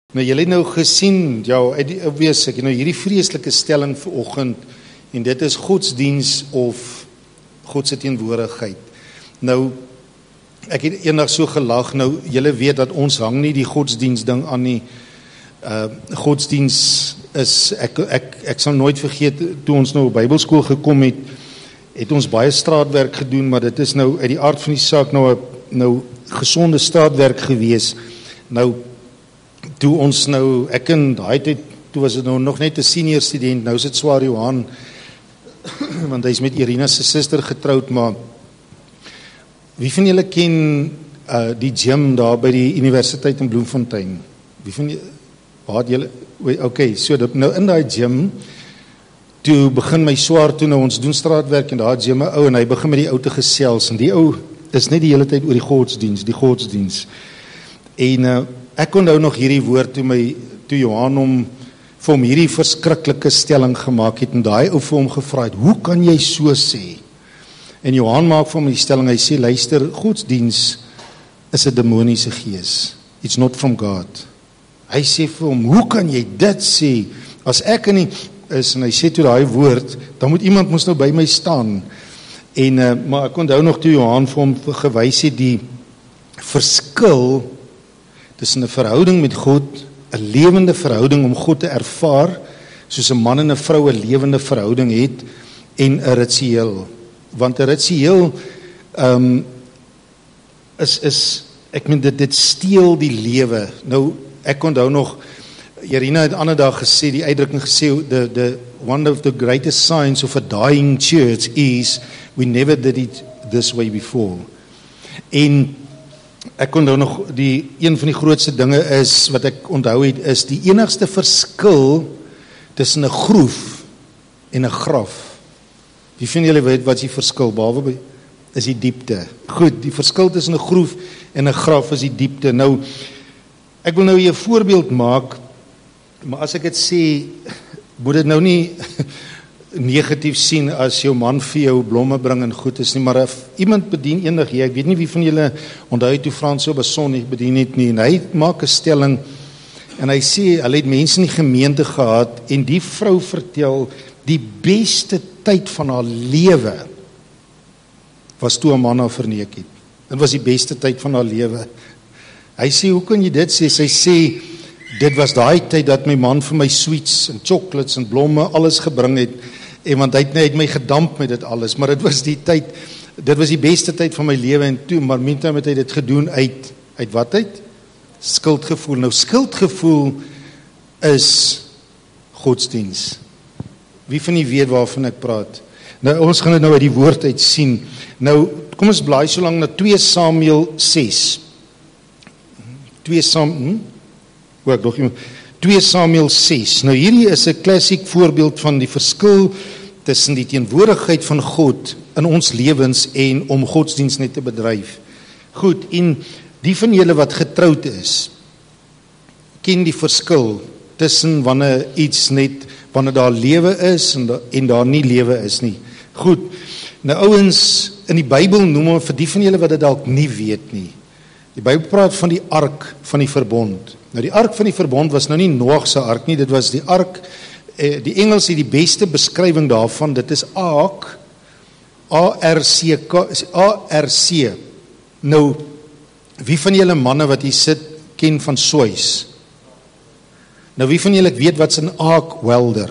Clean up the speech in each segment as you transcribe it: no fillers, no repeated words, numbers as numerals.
Nou, julle het nou gesien, obvious, ek het nou hierdie vreeslike stelling vanoggend, en dit is godsdiens of God se teenwoordigheid. Nou, ek het eendag so gelag, nou, julle weet dat ons hang nie die godsdiens ding aan nie. Godsdiens is, ek sal nooit vergeet, toe ons nou op Bybelskool gekom het, het ons baie straatwerk gedoen, maar dit is nou uit die aard van die saak nou gesonde straatwerk gewees. Nou, toe ons nou, ek in daai tyd, toe was het nou nog net 'n senior student, nou is dit Swaar Johan, want hy is met Irina se suster getroud, maar wie van julle ken die gym daar by die universiteit in Bloemfontein? Wie van julle, waar het julle, okay, so nou in daai gym, toe begin my swaar toe, nou ons doen straatwerk en daar gym 'n ou en hy begin met die ou te gesels, en die ou is net die hele tyd oor die godsdiens. En ek onthou nog hierdie woord toe Johan vir hom hierdie verskriklike stelling gemaak het, en daai ou vir hom gevra het, hoe kan jy so sê? En Johan maak vir hom die stelling, hy sê, luister, godsdiens is 'n demoniese gees. It's not from God. Hy sê vir hom, hoe kan jy dit sê? As ek in die is, en hy sê toe daai woord, dan moet iemand mos nou by my staan. En maar ek onthou nog toe Johan vir hom gewys het die verskil tussen 'n verhouding met God, 'n lewende verhouding om God te ervaar, soos 'n man en 'n vrou 'n lewende verhouding het, en 'n ritueel. Want 'n ritueel ek meen dit steel die lewe. Nou, ek onthou nog, Irina het ander dag gesê, die uitdrukking gesê, one of the greatest signs of a dying church is, we never did it this way before. En ek onthou nog, een van die grootste dinge is, wat ek onthou het, is die enigste verskil tussen 'n groef en 'n graf. Wie van julle weet wat is die verskil, behalwe by, is die diepte. Goed, die verskil tussen 'n groef en 'n graf is die diepte. Nou, ek wil nou hier 'n voorbeeld maak, maar as ek dit sê, moet dit nou nie negatief sien as jou man vir jou blomme bring en goed is nie, maar as iemand bedien eendag, ek weet nie wie van julle onthou toe Frans so beson nie, bedien het nie, en hy maak 'n stelling, en hy sê, hulle het mense in die gemeente gehad, en die vrou vertel, die beste tyd van haar lewe, was toe 'n man haar verneek het. Dit was die beste tyd van haar lewe. Hy sê, hoe kan jy dit sê? Sy sê, dit was daai tyd dat my man vir my sweets en chocolates en blomme alles gebring het, en want hy het my gedamp met dit alles, maar dit was die tyd, dit was die beste tyd van my lewe, en toe, maar meantime het hy dit gedoen uit wat uit? Skuldgevoel. Nou, skuldgevoel is godsdiens. Wie van julle weet waarvan ek praat? Nou, ons gaan dit nou uit die woord uit sien. Nou, kom ons blaai so lank na 2 Samuel 6. 2 Samuel 6. Nou, hierdie is 'n klassiek voorbeeld van die verskil tussen die teenwoordigheid van God in ons lewens en om godsdiens net te bedryf. Goed, en die van julle wat getroud is, ken die verskil tussen wanneer daar lewe is en daar nie lewe is nie. Goed, nou ouens, in die Bybel noem ons, vir die van julle wat dit dalk nie weet nie, die Bybel praat van die ark van die verbond. Nou, die ark van die verbond was nou nie Noag se ark nie, dit was die ark, die Engels het die beste beskrywing daarvan, dit is ark, A-R-C. Nou, wie van julle manne wat hier sit, ken van sois? Nou, wie van julle weet wat is 'n arc welder?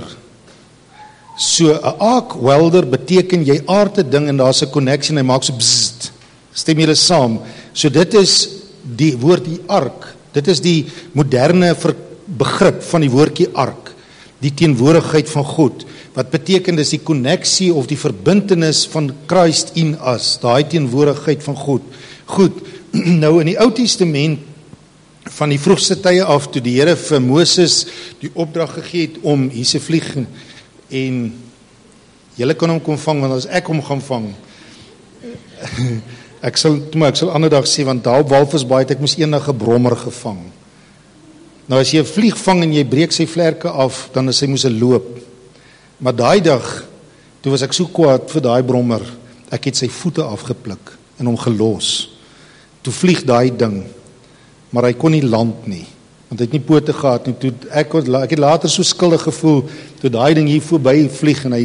So, 'n arc welder beteken, jy aard 'n ding en daar's 'n connection, hy maak so bzzzt, stem julle saam? So, dit is die woord die ark, dit is die moderne begrip van die woordjie ark, die teenwoordigheid van God, wat beteken dis die konneksie of die verbintenis van Christ in us, daai teenwoordigheid van God. Goed, nou in die Ou Testament, van die vroegste tye af, toe die Here vir Moses die opdrag gegee het om hier se vlieg, en julle kan hom kom vang, want as ek hom gaan vang, ek sal ander dag sê, want daar op Walvisbaai het ek moes eendag 'n brommer gevang. Nou as jy 'n vlieg vang en jy breek sy vlerke af, dan is hy moes loop. Maar daai dag, toe was ek so kwaad vir daai brommer, ek het sy voete afgepluk en hom gelos. Toe vlieg daai ding, maar hy kon nie land nie. want hy het nie pote gehad nie. Toe ek het later so skuldig gevoel, toe daai ding hier voorbij vlieg, en hy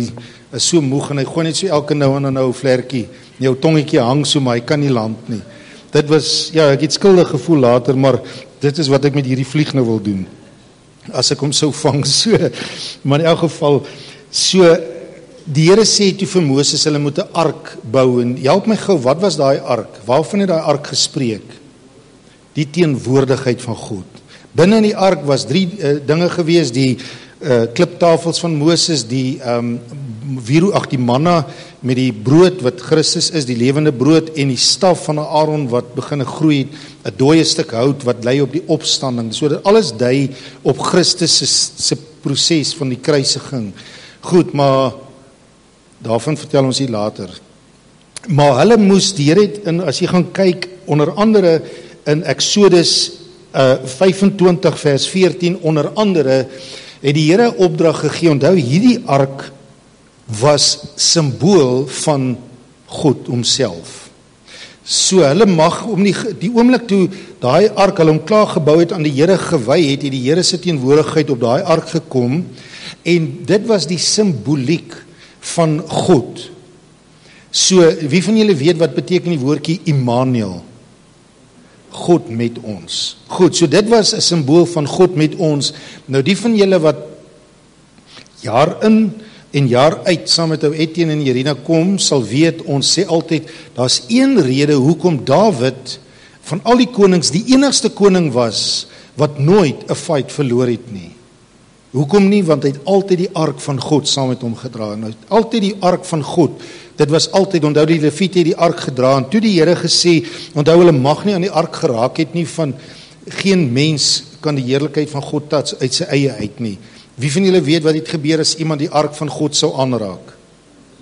is so moeg, en hy gooi net so elke nou en nou vlerkie, jou tongetjie hang so, maar hy kan nie land nie. Dit was, ja, ek het skuldig gevoel later, maar dit is wat ek met hierdie vlieg nou wil doen, as ek hom sou vang, so, maar in elk geval, so, die Here sê toe vir Moses, hulle moet 'n ark bou, en help my gou, wat was daai ark? Waarvan het daai ark gespreek? Die teenwoordigheid van God. Binne in die ark was 3 dinge gewees, die kliptafels van Moses, die die manna met die brood wat Christus is, die lewende brood, en die staf van Aaron wat begin groei, 'n dooie stuk hout wat lei op die opstanding. So dit alles dui op Christus se proses van die kruisiging. Goed, maar daarvan vertel ons hier later. Maar hulle moes, die Here het, as jy gaan kyk, onder andere in Exodus 25 vers 14, onder andere, het die Here opdrag gegee. Onthou, hierdie ark was simbool van God homself. So hulle mag, om die oomblik toe daai ark, hulle hom klaar gebou het, aan die Here gewy het, die Here se teenwoordigheid op daai ark gekom, en dit was die simboliek van God. So, wie van julle weet wat beteken die woordjie Immanuel? God met ons. Goed, so dit was 'n simbool van God met ons. Nou die van julle wat jaar in en jaar uit saam met ou Etienne en Irina kom, sal weet, ons sê altyd, daar's een rede hoekom Dawid van al die konings die enigste koning was wat nooit 'n fight verloor het nie. Hoekom nie? Want hy het altyd die ark van God saam met hom gedra. Nou, altyd die ark van God. Dit was altyd, onthou die Lewiete het die ark gedra, en toe die Here gesê, onthou hulle mag nie aan die ark geraak het nie, van geen mens kan die heerlikheid van God tats uit sy eie uit nie. Wie van julle weet wat het gebeur as iemand die ark van God sou aanraak?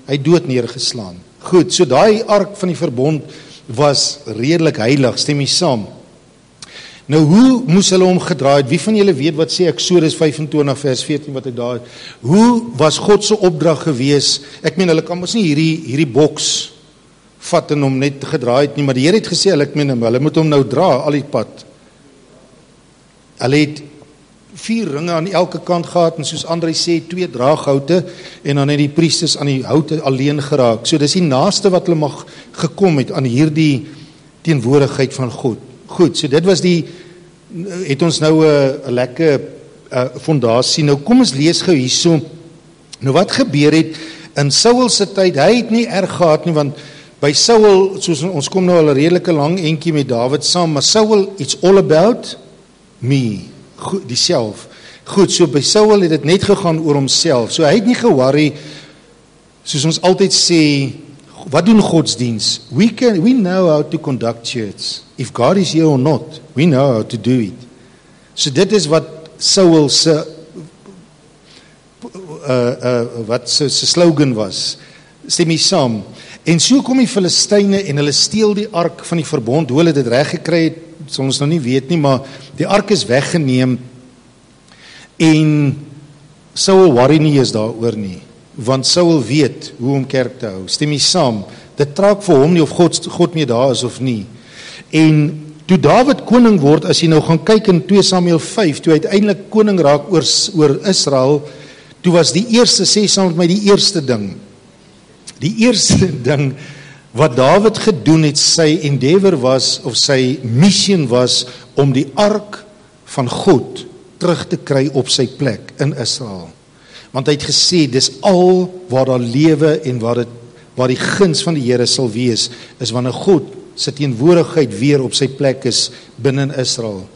Hy dood neergeslaan. Goed, so daai ark van die verbond was redelik heilig, stem jy saam? Nou hoe moes hulle hom gedra het? Wie van julle weet wat sê Exodus 25 vers 14 wat hy daar het? Hoe was God se opdrag gewees? Ek meen hulle kan mos nie hierdie boks vat en hom net gedra het nie, maar die Here het gesê hulle moet hom nou dra al die pad. Hulle het 4 ringe aan elke kant gehad, en soos Andrei sê, 2 draaghoute, en dan het die priesters aan die houte alleen geraak. So dis die naaste wat hulle mag gekom het aan hierdie teenwoordigheid van God. Goed, so dit was het ons nou 'n lekker fondasie. Nou kom ons lees gou hierso. Nou wat gebeur het in Saul se tyd? Hy het nie erg gehad nie, want by Saul, soos ons kom nou al 'n redelike lang entjie met Dawid saam, maar Saul, it's all about me. Goed, diself. Goed, so by Saul het dit net gegaan oor homself. So hy het nie geworry, soos ons altyd sê, wat doen godsdiens? We know how to conduct church. If God is here or not, we know how to do it. So dit is wat Saul se sy slogan was. Stem jy saam? En so kom die Filistyne en hulle steel die ark van die verbond. Hoe hulle dit reg gekry het, sal ons nou nie weet nie, maar die ark is weggeneem, en Saul worry nie eens daaroor nie, want Saul weet hoe om kerk te hou. Stem jy saam? Dit traak vir hom nie of God mee daar is of nie. En toe Dawid koning word, as jy nou gaan kyk in 2 Samuel 5, toe uiteindelik koning raak oor Israel, toe was die eerste, sê saam met my, die eerste ding wat Dawid gedoen het, sy endeavor was, of sy mission was, om die ark van God terug te kry op sy plek in Israel. Want hy het gesê, dis al waar daar lewe en waar die guns van die Here sal wees, is wanneer God sy teenwoordigheid weer op sy plek is binne in Israel.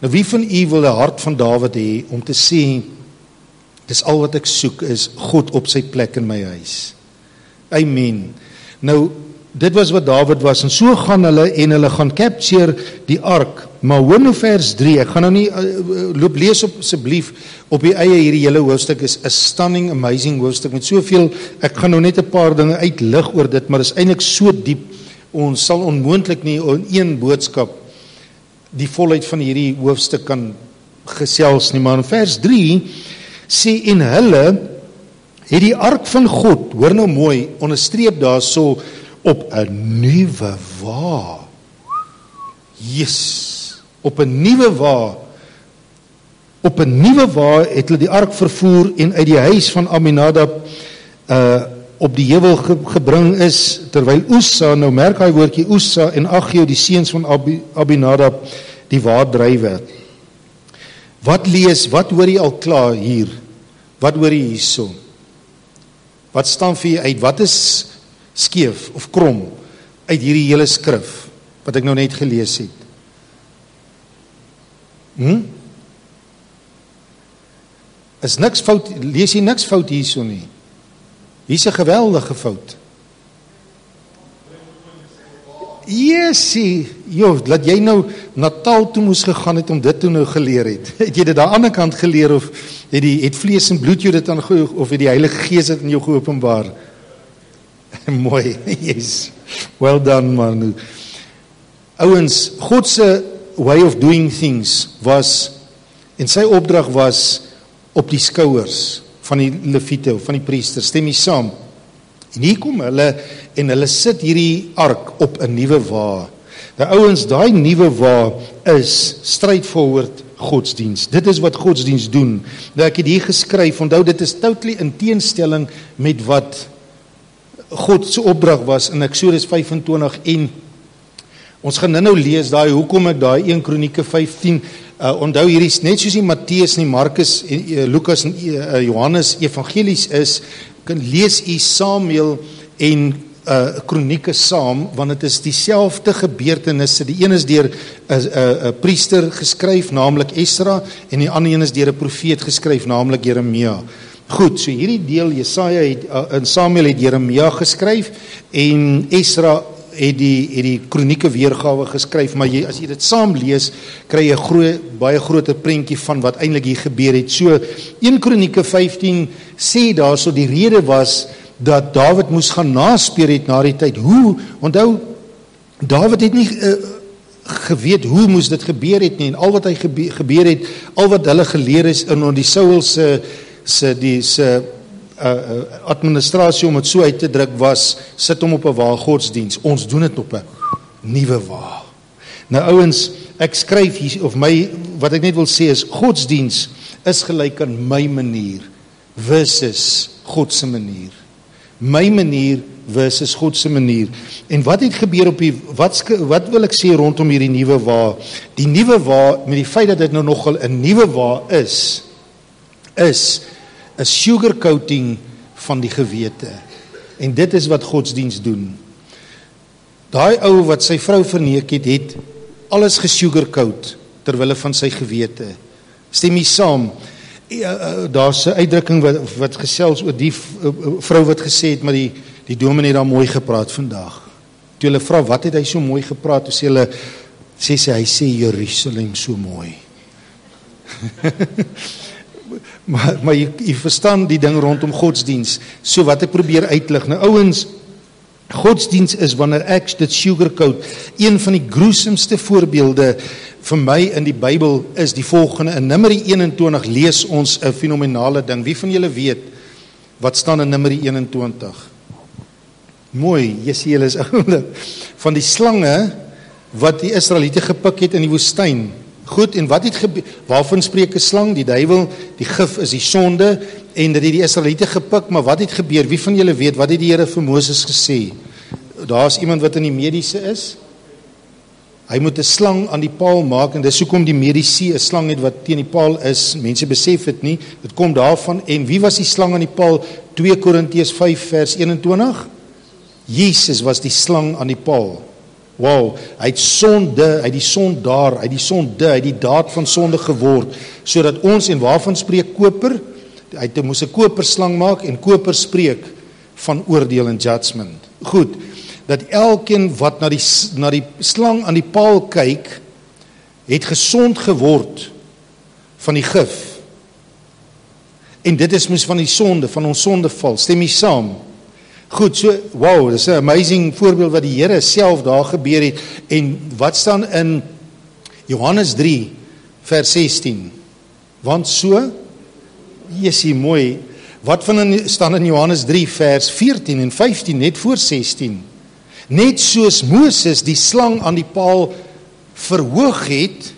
Nou wie van u wil 'n hart van Dawid hê om te sê, dis al wat ek soek is God op sy plek in my huis. Amen. Nou, dit was wat Dawid was, en so gaan hulle en hulle gaan capture die ark. Maar hoor nou vers 3, ek gaan nou nie, loop lees op asseblief op die eie, hierdie hele hoofstuk is 'n stunning, amazing hoofstuk, met soveel, ek gaan nou net 'n paar dinge uitlig oor dit, maar is eintlik so diep, ons sal onmoontlik nie in een boodskap die volheid van hierdie hoofstuk kan gesels nie, maar in vers 3 sê, en hulle het die ark van God, hoor nou mooi, onderstreep daar so, op 'n nuwe wa. Yes, op 'n nuwe wa Op 'n nuwe wa het hulle die ark vervoer en uit die huis van Aminadab op die heuwel gebring is, terwyl Ussa, nou merk hy woordjie Ussa en Agio, die seuns van Aminadab, die wa dryf het. Wat hoor jy al klaar hier? Wat hoor jy hierso? Wat staan vir jy uit? Wat is skeef of krom uit hierdie hele skrif wat ek nou net gelees het? Is niks fout, lees jy niks fout hierso nie? Hier's 'n geweldige fout. Jesie, dat jy nou Natal toe moes gegaan het om dit toe nou geleer het. Het jy dit aan die ander kant geleer of het vlees en bloed jou dit aan of het die Heilige Gees dit in jou geopenbaar? Mooi, yes. Well done, man. Ouens, God se way of doing things was, en sy opdrag was op die skouers van die leviete, van die priesters, stem jy saam? En hier kom hulle, en hulle sit hierdie ark op 'n nuwe wa. Nou ouens, daai nuwe wa is straightforward godsdiens. Dit is wat godsdiens doen. Nou ek het hier geskryf, onthou dit is totally in teenstelling met wat God se opdrag was in Eksodus 25 en ons gaan nou lees daai, hoekom ek daai 1 Kronieke 15, onthou hierdie is net soos die Matteus, nie Markus, Lukas en Johannes evangelies is, kan lees u Samuel en Kronieke saam, want dit is dieselfde gebeurtenisse. Die een is deur 'n priester geskryf, naamlik Esra, en die ander een is deur 'n profeet geskryf, naamlik Jeremia. Goed, so hierdie deel Jesaja en Samuel het Jeremia geskryf en Esra het die kronieke weergawe geskryf, maar as jy dit saam lees, kry jy 'n baie groter prentjie van wat eintlik hier gebeur het. So 1 Kronieke 15 sê daarso die rede was dat Dawid moes gaan naspeur het na die tyd. Hoe? Onthou, Dawid het nie geweet hoe moes dit gebeur het nie, en al wat hy gebeur het, al wat hulle geleer is in die Saul se administrasie, om het so uit te druk, was, sit hom op 'n wa godsdiens. Ons doen dit op 'n nuwe wa. Nou ouens, ek skryf hier, wat ek net wil sê is, godsdiens is gelyk aan my manier versus God se manier. My manier versus God se manier. En wat het gebeur wat wil ek sê rondom hierdie nuwe wa? Die nuwe wa, met die feit dat dit nou nogal 'n nuwe wa is 'n sugarcoating van die gewete. En dit is wat godsdiens doen. Daai ou wat sy vrou verneek het alles gesugarcoat terwille van sy gewete. Stem jy saam? Daar's 'n uitdrukking wat gesels oor die vrou wat gesê het, maar die dominee het daar mooi gepraat vandag. Toe hulle vra, wat het hy so mooi gepraat? Toe sê hy sê Jerusalem so mooi. maar jy verstaan die ding rondom godsdiens. So wat ek probeer uitlig. Nou ouens, godsdiens is wanneer ek dit sugarcoat. Een van die gruesomste voorbeelde vir my in die Bybel is die volgende. In Numeri 21 lees ons 'n fenominale ding. Wie van julle weet wat staan in Numeri 21? Mooi, julle is oulik. Van die slange wat die Israeliete gepik het in die woestyn. Goed, en wat het gebeur? Waarvan spreek 'n slang? Die duiwel, die gif is die sonde, en dit het die Israeliete gepik, maar wat het gebeur? Wie van julle weet, wat het die Here vir Moses gesê? Daar's iemand wat in die mediese is. Hy moet 'n slang aan die paal maak, en dis hoekom die mediese 'n slang het wat teen die paal is. Mense besef dit nie. Dit kom daarvan. En wie was die slang aan die paal? 2 Korintiërs 5 vers 21. Jesus was die slang aan die paal. Wow, hy het die daad van sonde geword, sodat ons, en waarvan spreek koper? Hy moes 'n koperslang maak, en koper spreek van oordeel en judgment. Goed, dat elkeen wat na die slang aan die paal kyk, het gesond geword van die gif. En dit is mos van die sonde, van ons sondeval. Stem jy saam? Goed, so, wow, dis 'n amazing voorbeeld wat die Here self daar gebeur het. En wat staan in Johannes 3 vers 16? Want so, Jesie, mooi. Wat staan in Johannes 3 vers 14 en 15, net voor 16? Net soos Moses die slang aan die paal verhoog het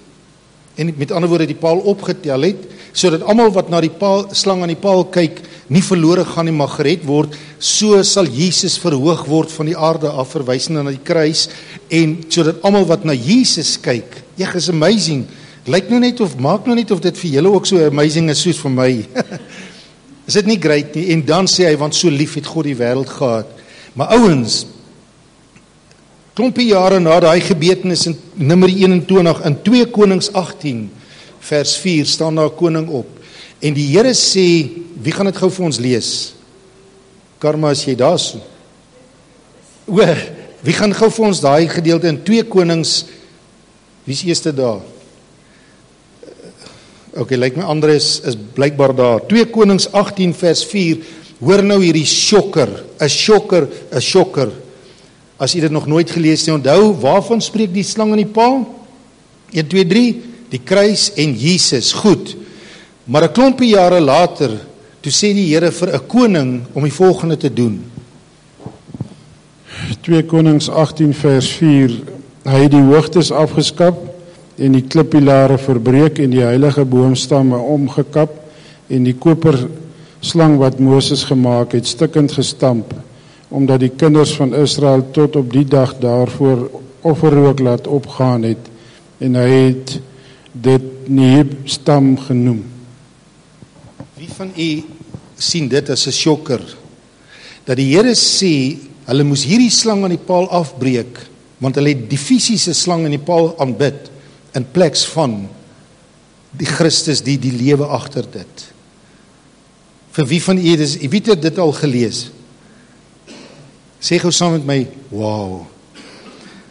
en met ander woorde die paal opgetel het, sodat almal wat na die slang aan die paal kyk, nie verlore gaan nie, maar gered word. So sal Jesus verhoog word van die aarde af, verwysende na die kruis, en sodat almal wat na Jesus kyk, is amazing. Lyk nou net of, maak nou net of dit vir julle ook so amazing is soos vir my. Is dit nie great nie? En dan sê hy, want so lief het God die wêreld gehad. Maar ouens, klompie jare na daai gebeurtenis in Numeri 21, in 2 Konings 18, vers 4, staan daar 'n koning op. En die Here sê, wie gaan dit gou vir ons lees? Karma, as jy daar is. Wie gaan gou vir ons daai gedeelte in 2 Konings, wie is eerste daar? Ok, lyk my ander is blykbaar daar. 2 Konings 18 vers 4, hoor nou hierdie shocker, 'n shocker. As jy dit nog nooit gelees het, onthou, waarvan spreek die slang aan die paal? 1, 2, 3, die kruis en Jesus, goed. Maar 'n klompie jare later, toe sê die Here vir 'n koning om die volgende te doen. 2 Konings 18 vers 4, hy het die hoogtes afgeskap en die klippilare verbreek en die heilige boomstamme omgekap en die koperslang wat Moses gemaak het stukkend gestamp, omdat die kinders van Israel tot op die dag daarvoor offerrook laat opgaan het, en hy het dit Neheb-stam genoem. Wie van u sien dit as 'n shocker? Dat die Here sê, hulle moes hierdie slang aan die paal afbreek, want hulle het die fisiese slang aan die paal aanbid, in plek van die Christus, die lewe agter dit. Vir wie van u het dit al gelees? Sê gou saam met my, wow.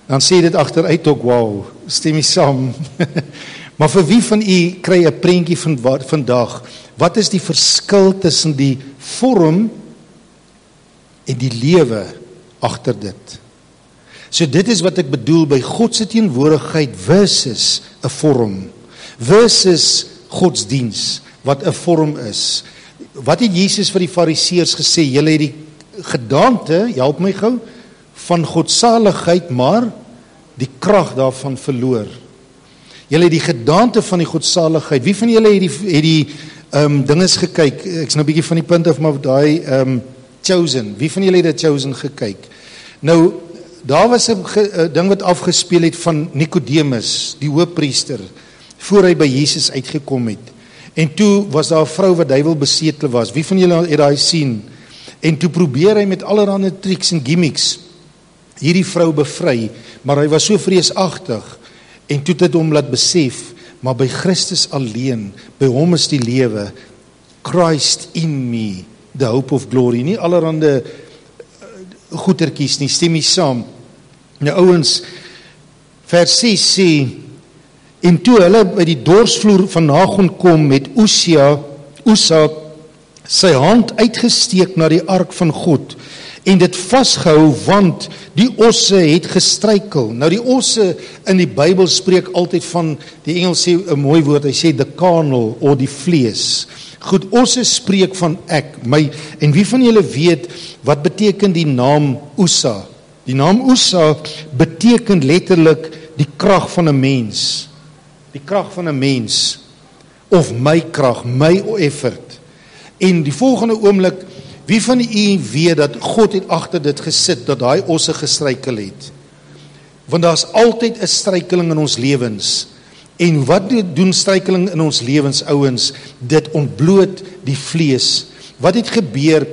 Dan sê dit agteruit ook, wow. Stem jy saam? Maar vir wie van u kry 'n prentjie van vandag? Wat is die verskil tussen die vorm en die lewe agter dit? So dit is wat ek bedoel by God se teenwoordigheid versus 'n vorm, versus godsdiens wat 'n vorm is. Wat het Jesus vir die Fariseërs gesê? Julle het die gedaante, help my gou, van godsaligheid, maar die krag daarvan verloor. Julle het die gedaante van die godsaligheid. Wie van julle het die dinges gekyk? Ek's nou 'n bietjie van die punt af, maar daai Chosen. Wie van julle het dit Chosen gekyk? Nou, daar was 'n ding wat afgespeel het van Nikodemus, die hoofpriester, voor hy by Jesus uitgekom het. En toe was daar 'n vrou wat duiwelbesete was. Wie van julle het daai sien? En toe probeer hy met allerlei tricks en gimmicks hierdie vrou bevry, maar hy was so vreesagtig. En toe het dit hom laat besef, maar by Christus alleen, by hom is die lewe. Christ in me, the hope of glory. Nie allerhande goetertjies nie, stem jy saam? Nou ouens, vers 6 sê, en toe hulle by die dorsvloer van Nagon kom, met Ussa sy hand uitgesteek na die ark van God, en dit vasgehou, want die osse het gestruikel. Nou die osse in die Bybel spreek altyd van, die Engels sê 'n mooi woord, hy sê the carnal, of die vlees. Goed, osse spreek van ek, my, en wie van julle weet, wat beteken die naam Ussa? Die naam Ussa beteken letterlik die krag van 'n mens. Die krag van 'n mens, of my krag, my effort. En die volgende oomblik, wie van u weet dat God het agter dit gesit, dat daai osse gestruikel het? Want daar's altyd 'n struikeling in ons lewens. En wat doen struikeling in ons lewens, ouens? Dit ontbloot die vlees. Wat het gebeur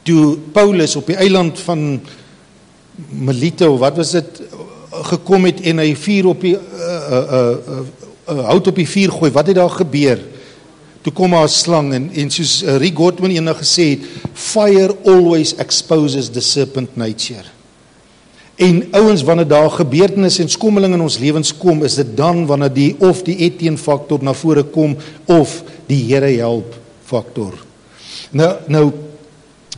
toe Paulus op die eiland van Melite, of wat was dit, gekom het en hy vuur op die hout op die vuur gooi? Wat het daar gebeur? Toe kom daar 'n slang en soos Rick Godwin eendag gesê het, fire always exposes the serpent nature. En ouens, wanneer daar gebeurtenisse en skommeling in ons lewens kom, is dit dan wanneer die Etienne faktor na vore kom, of die Here help faktor. Nou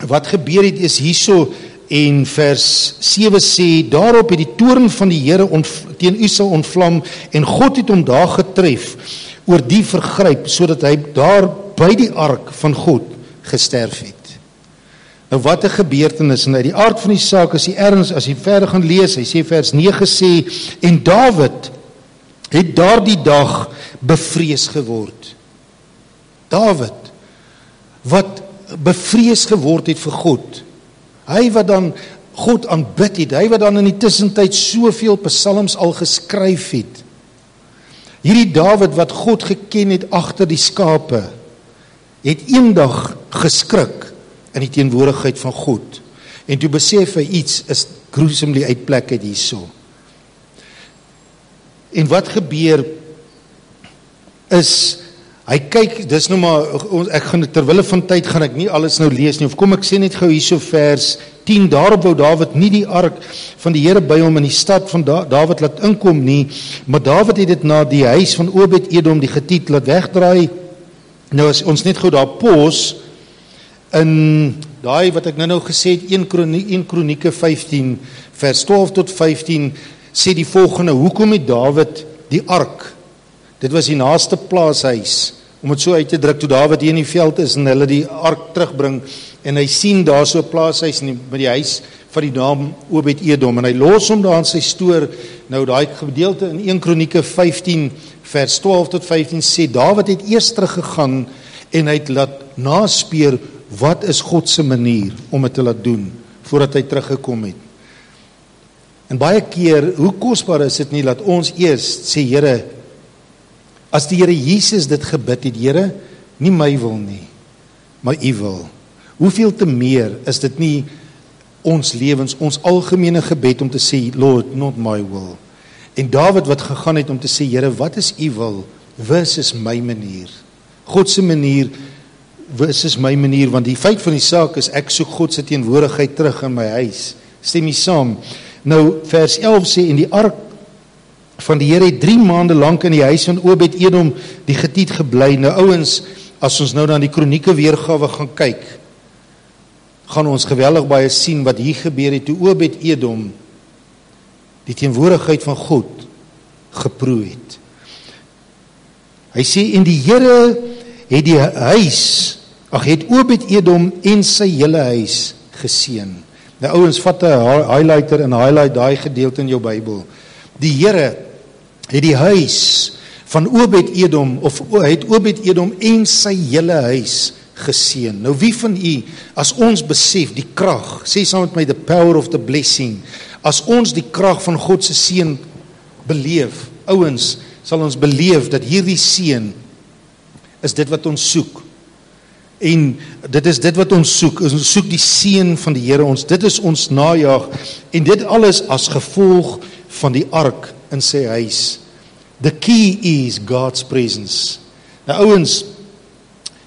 wat gebeur het is hierso, en vers 7 sê, daarop het die toorn van die Here teen Ussa ontvlam, en God het hom daar getref, oor die vergryp, sodat hy daar by die ark van God gesterf het. Nou wat 'n gebeurtenis, en uit die aard van die saak is die erns, as jy verder gaan lees, hy sê vers 9 sê, en Dawid het daardie dag bevrees geword. Dawid, wat bevrees geword het vir God. Hy wat dan God aanbid het, hy wat dan in die tussentyd soveel psalms al geskryf het. Hierdie Dawid wat God geken het agter die skape, het eendag geskrik in die teenwoordigheid van God. En toe besef hy iets is gruesomely uit plek uit hierso. En wat gebeur is, hy kyk, dis nou maar, ek gaan terwille van tyd gaan ek nie alles nou lees nie, of kom ek sê net gou hierso vers 10, daarop wou Dawid nie die ark van die Here by hom in die stad van Dawid laat inkom nie, maar Dawid het dit na die huis van Obed-Edom die Gietiet laat wegdraai. Nou as ons net gou daar pos, in daai wat ek nou gesê het, 1 Kronieke 15, vers 12 tot 15, sê die volgende, hoekom het Dawid die ark, dit was die naaste plaashuis, om het so uit te druk, toe Dawid hier in die veld is, en hulle die ark terugbring, en hy sien daar so 'n plaashuis, by die huis van die naam Obed-Edom, en hy los hom daar in sy stoor. Nou daai gedeelte in 1 Kronieke 15, vers 12 tot 15, sê, Dawid het eers teruggegaan, en hy het laat naspeur, wat is God se manier om het te laat doen, voordat hy teruggekom het. En baie keer, hoe kosbaar is dit nie, dat ons eers sê, Here, as die Here Jesus dit gebid het, Here, nie my wil nie, maar U wil. Hoeveel te meer is dit nie ons lewens, ons algemene gebed om te sê, Lord, not my will. En Dawid wat gegaan het om te sê, Here, wat is U wil versus my manier? God se manier versus my manier, want die feit van die saak is, ek soek God se teenwoordigheid terug in my huis. Stem jy saam? Nou, vers 11 sê, en die ark van die Here het 3 maande lank in die huis van Obed-Edom die Gietiet gebly. Nou ouens, as ons nou na die kronieke weergawe gaan kyk, gaan ons geweldig baie sien wat hier gebeur het toe Obed-Edom die teenwoordigheid van God geproe het. Hy sê, en die Here het die huis, het Obed-Edom en sy hele huis geseën. Nou ouens, vat 'n highlighter en highlight daai gedeelte in jou Bybel. Die Here het die huis van Obed-Edom, of het Obed-Edom en sy hele huis geseën. Nou wie van u, as ons besef die krag, sê saam met my, the power of the blessing, as ons die krag van God se seën beleef, ouens, sal ons beleef dat hierdie seën is dit wat ons soek. En dit is dit wat ons soek. Ons soek die seën van die Here, dit is ons najag, en dit alles as gevolg van die ark in sy huis. The key is God's presence. Nou ouens,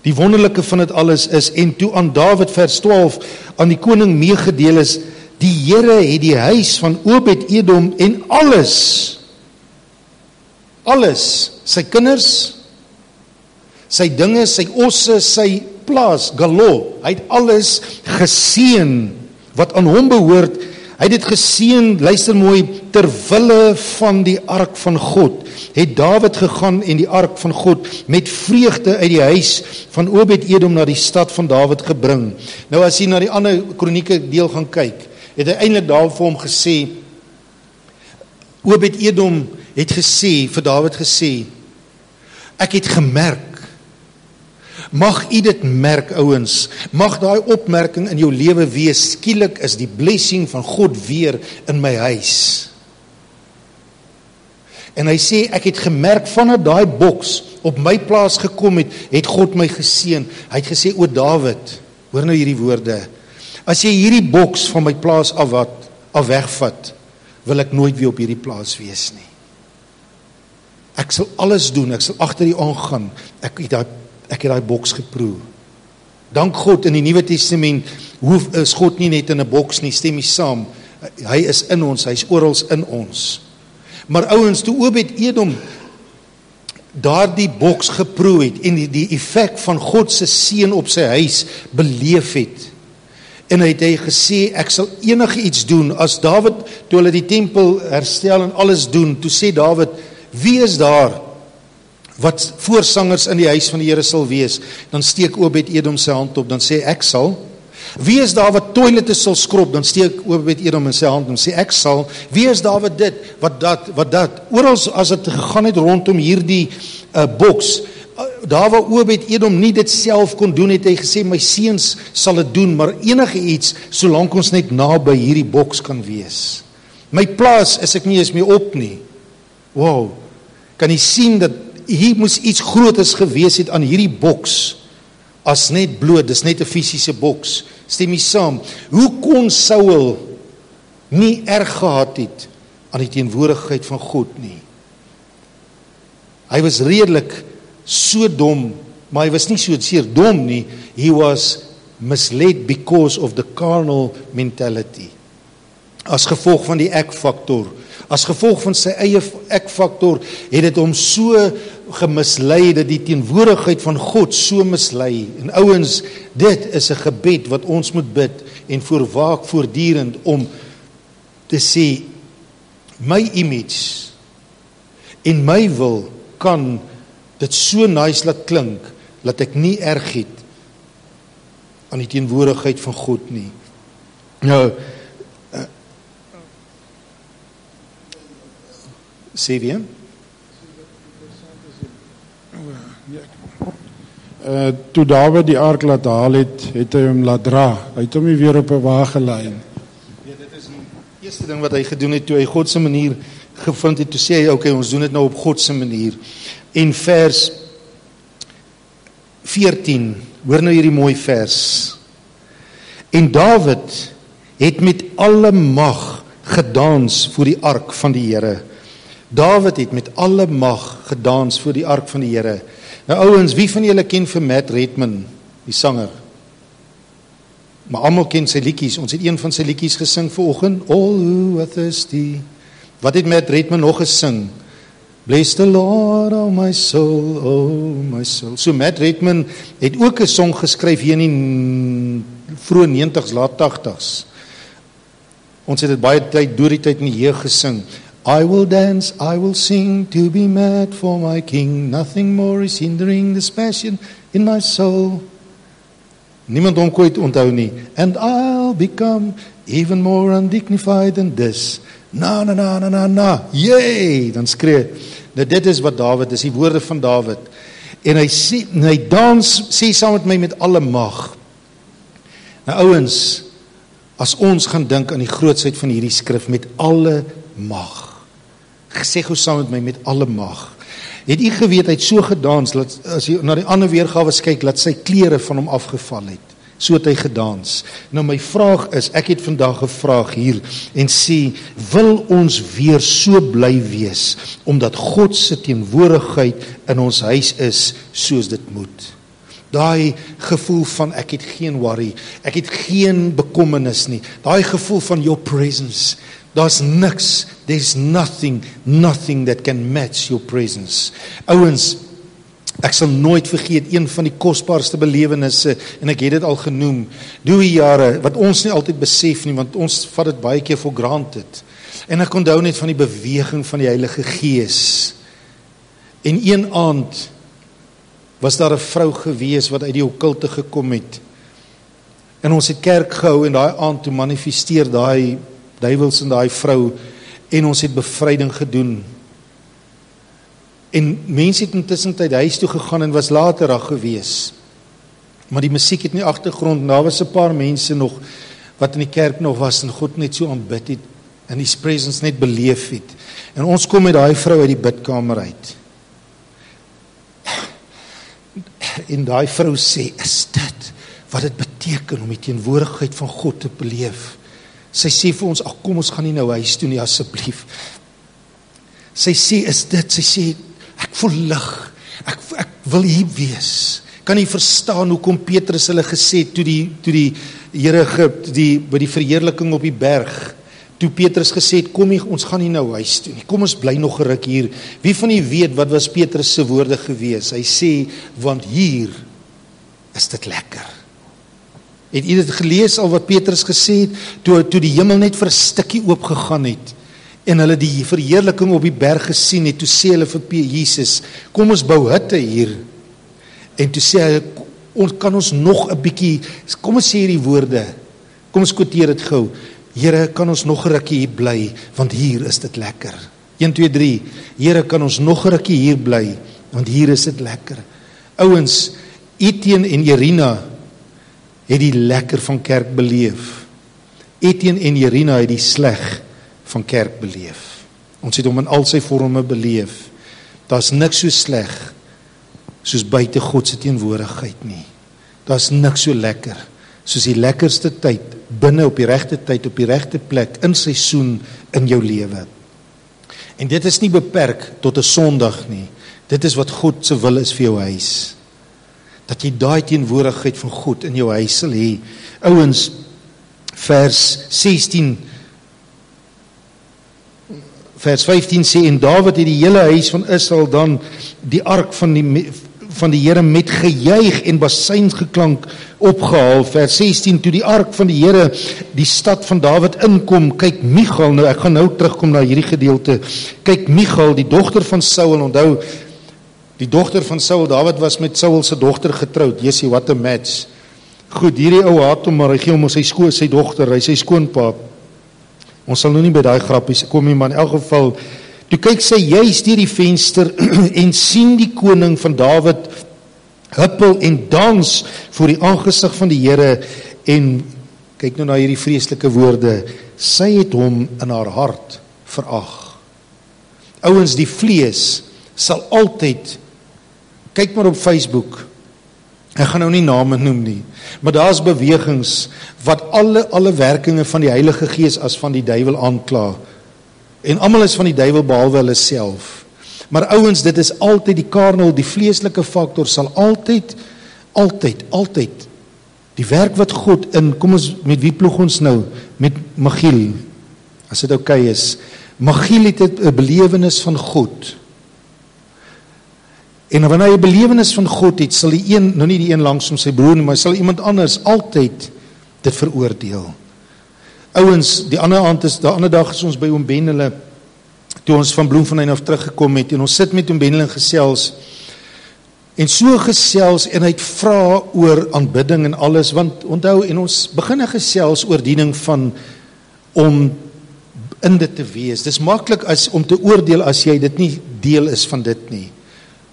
die wonderlike van dit alles is, en toe aan Dawid vers 12, aan die koning meegedeel is, die Here het die huis van Obed-Edom en alles, sy kinders, sy dinge, sy osse, sy plaas, galo, hy het alles geseën wat aan hom behoort. Hy het dit geseën, luister mooi, terwille van die ark van God, het Dawid gegaan en die ark van God met vreugde uit die huis van Obed-Edom na die stad van Dawid gebring. Nou as jy na die ander kronieke deel gaan kyk, het hy eintlik daar vir hom gesê, Obed-Edom het gesê, vir Dawid gesê, ek het gemerk, mag u dit merk ouens, mag daai opmerking in jou lewe wees, skielik is die blessing van God weer in my huis. En hy sê, ek het gemerk, vanaf daai boks op my plaas gekom het God my geseën. Hy het gesê, o Dawid, hoor nou hierdie woorde, as jy hierdie boks van my plaas af wegvat, wil ek nooit weer op hierdie plaas wees nie. Ek sal alles doen, ek sal agter u aangaan, ek het daai boks geproe. Dank God, in die Nuwe Testament is God nie net in 'n boks nie, stem jy saam, hy is in ons, hy is oral in ons. Maar ouens, toe Obed-Edom daardie boks geproe het en die effek van God se seën op sy huis beleef het, en hy het gesê, ek sal enige iets doen, as Dawid, toe hulle die tempel herstel en alles doen, toe sê Dawid, wie is daar wat voorsangers in die huis van die Here sal wees? Dan steek Obed-Edom sy hand op, dan sê ek sal. Wie is daar wat toilette sal skrob? Dan steek Obed-Edom in sy hand en sê, ek sal. Wie is daar wat dit, wat dat? Oral as het gegaan het rondom hierdie boks, daar waar Obed-Edom nie dit self kon doen, het hy gesê, my seuns sal dit doen, maar enige iets, solank ons net naby hierdie boks kan wees. My plaas is ek nie eens meer op nie. Wow, kan jy sien dat hier moes iets groters gewees het aan hierdie boks, as net bloot, dis net 'n fisiese boks. Stem jy saam? Hoe kon Saul nie erg gehad het aan die teenwoordigheid van God nie? Hy was redelik so dom, maar hy was nie so seer dom nie. He was misled because of the carnal mentality. As gevolg van die ek-faktor, as gevolg van sy eie ek-faktor, het dit hom so gemislei, dat die teenwoordigheid van God so mislei. En ouens, dit is 'n gebed wat ons moet bid, en voorwaak voortdurend om te sê, my image en my wil kan dit so nice laat klink, dat ek nie erg het aan die teenwoordigheid van God nie. Nou, sê weer? Toe Dawid die ark laat haal het, het hy hom laat dra. Hy het hom nie weer op 'n wa gelei. Ja, dit is die eerste ding wat hy gedoen het, toe hy God se manier gevind het, toe sê hy, okay, ons doen dit nou op God se manier. En vers 14, hoor nou hierdie mooi vers. En Dawid het met alle mag gedans voor die ark van die Here. Dawid het met alle mag gedans voor die ark van die Here. Nou ouens, wie van julle ken vir Matt Redman, die sanger? Maar almal ken sy liedjies. Ons het een van sy liedjies gesing vanoggend, All Who Are Thirsty. Wat het Matt Redman nog gesing? Bless the Lord, oh my soul, oh my soul. So Matt Redman het ook 'n song geskryf hier in die vroeë 90s, laat 80s. Ons het dit baie tyd, deur die tyd in die jeug gesing. I will dance, I will sing, to be mad for my king. Nothing more is hindering this passion in my soul. Niemand hom ooit onthou nie. And I'll become even more undignified than this. Na, na, na, na, na, na. Yay! Dan skree. Nou dit is wat Dawid, dis die woorde van Dawid. En hy sê, en hy dans, sê saam met my met alle mag. Nou ouens, as ons gaan dink aan die grootsheid van hierdie skrif, met alle mag. Sê gou saam met my, met alle mag. Het u geweet, hy het so gedans, dat as jy na die ander weergawe kyk, dat sy klere van hom afgeval het. So het hy gedans. Nou my vraag is, ek het vandag gevraag hier, en sê, wil ons weer so bly wees, omdat God se teenwoordigheid in ons huis is, soos dit moet? Daai gevoel van, ek het geen worry, ek het geen bekommernis nie, daai gevoel van your presence, daar's niks, there's nothing that can match your presence. Ouens, ek sal nooit vergeet, een van die kosbaarste belewennisse, en ek het dit al genoem, die jare, wat ons nie altyd besef nie, want ons vat dit baie keer for granted. En ek onthou net van die beweging van die Heilige Gees. En een aand, was daar 'n vrou gewees, wat uit die okkulte gekom het. En ons het kerk gehou, en daai aand toe manifesteer daai duiwels in daai vrou, en ons het bevryding gedoen. En mense het intussen tyd huis toe gegaan, en was later daar gewees. Maar die musiek het nie agtergrond, en daar was 'n paar mense nog, wat in die kerk nog was, en God net so aanbid het, en die presence net beleef het. En ons kom met daai vrou uit die bidkamer uit. En daai vrou sê, is dit wat dit beteken om die teenwoordigheid van God te beleef? Sy sê vir ons, ag kom ons gaan nie nou huis toe nie, asseblief. Sy sê, is dit, sy sê, ek voel lig, ek wil hier wees. Kan jy verstaan hoekom Petrus hulle gesê, toe die Here by die verheerliking op die berg, toe Petrus gesê het, kom nie, ons gaan nie nou huis toe nie, kom ons bly nog 'n ruk hier. Wie van julle weet, wat was Petrus se woorde gewees? Hy sê, want hier is dit lekker. Het jy dit gelees al wat Petrus gesê het, toe die hemel net vir 'n stukkie oopgegaan het, en hulle die verheerliking op die berg gesien het, toe sê hulle vir Jesus, kom ons bou hutte hier, en toe sê hy, kan ons nog 'n bietjie, kom ons sê hierdie woorde, kom ons quoteer dit gou. Here, kan ons nog 'n rukkie hier bly, want hier is dit lekker. 1, 2, 3, Here, kan ons nog 'n rukkie hier bly, want hier is dit lekker. Ouens, Etienne en Irina het die lekker van kerk beleef. Etienne en Irina het die sleg van kerk beleef. Ons het hom in al sy vorme beleef. Daar's niks so sleg soos buite God se teenwoordigheid nie. Daar's niks so lekker soos die lekkerste tyd binne op die regte tyd op die regte plek in seisoen in jou lewe. En dit is nie beperk tot 'n Sondag nie. Dit is wat God se wil is vir jou huis. Dat jy daai teenwoordigheid van God in jou huis sal hê. Ouens, vers 16 Vers 15 sê, en Dawid het die hele huis van Israel dan die ark van die Here met gejuig en basuingeklank opgehaal. Vers 16, toe die ark van die Here die stad van Dawid inkom, kyk Michal, nou ek gaan nou terugkom na hierdie gedeelte, kyk Michal, die dogter van Saul, onthou, die dogter van Saul, Dawid was met Saul se dogter getroud, Jessie, what a match. Goed, hierdie ou haat hom, maar hy gee hom sy dogter, hy sy skoonpa. Ons sal nou nie by daai grappies kom nie, maar in elk geval, toe kyk sy juis deur die venster en sien die koning van Dawid huppel en dans voor die aangesig van die Here en kyk nou na hierdie vreeslike woorde, sy het hom in haar hart verag. Ouens, die vlees sal altyd, kyk maar op Facebook, ek gaan nou nie name noem nie, maar daar is bewegings wat alle werkinge van die Heilige Gees as van die duiwel aankla. En almal is van die duiwel behalwe hulle self. Maar ouens, dit is altyd die carnal, die vleeslike faktor sal altyd die werk wat God in, kom ons, met wie ploeg ons nou? Met Magiel, as dit okay is. Magiel het 'n belewenis van God. En wanneer hy 'n belewenis van God het, sal die een, nou nie die een langs om sy broer nie, maar sal iemand anders altyd dit veroordeel. Ouens, die ander dag is ons by oom Bennele, toe ons van Bloemfontein af teruggekom het, en ons sit met oom Bennele gesels, en so gesels, en hy het vra oor aanbidding en alles, want onthou, en ons begin 'n gesels oor diening van, om in dit te wees. Dis maklik om te oordeel as jy dit nie deel is van dit nie.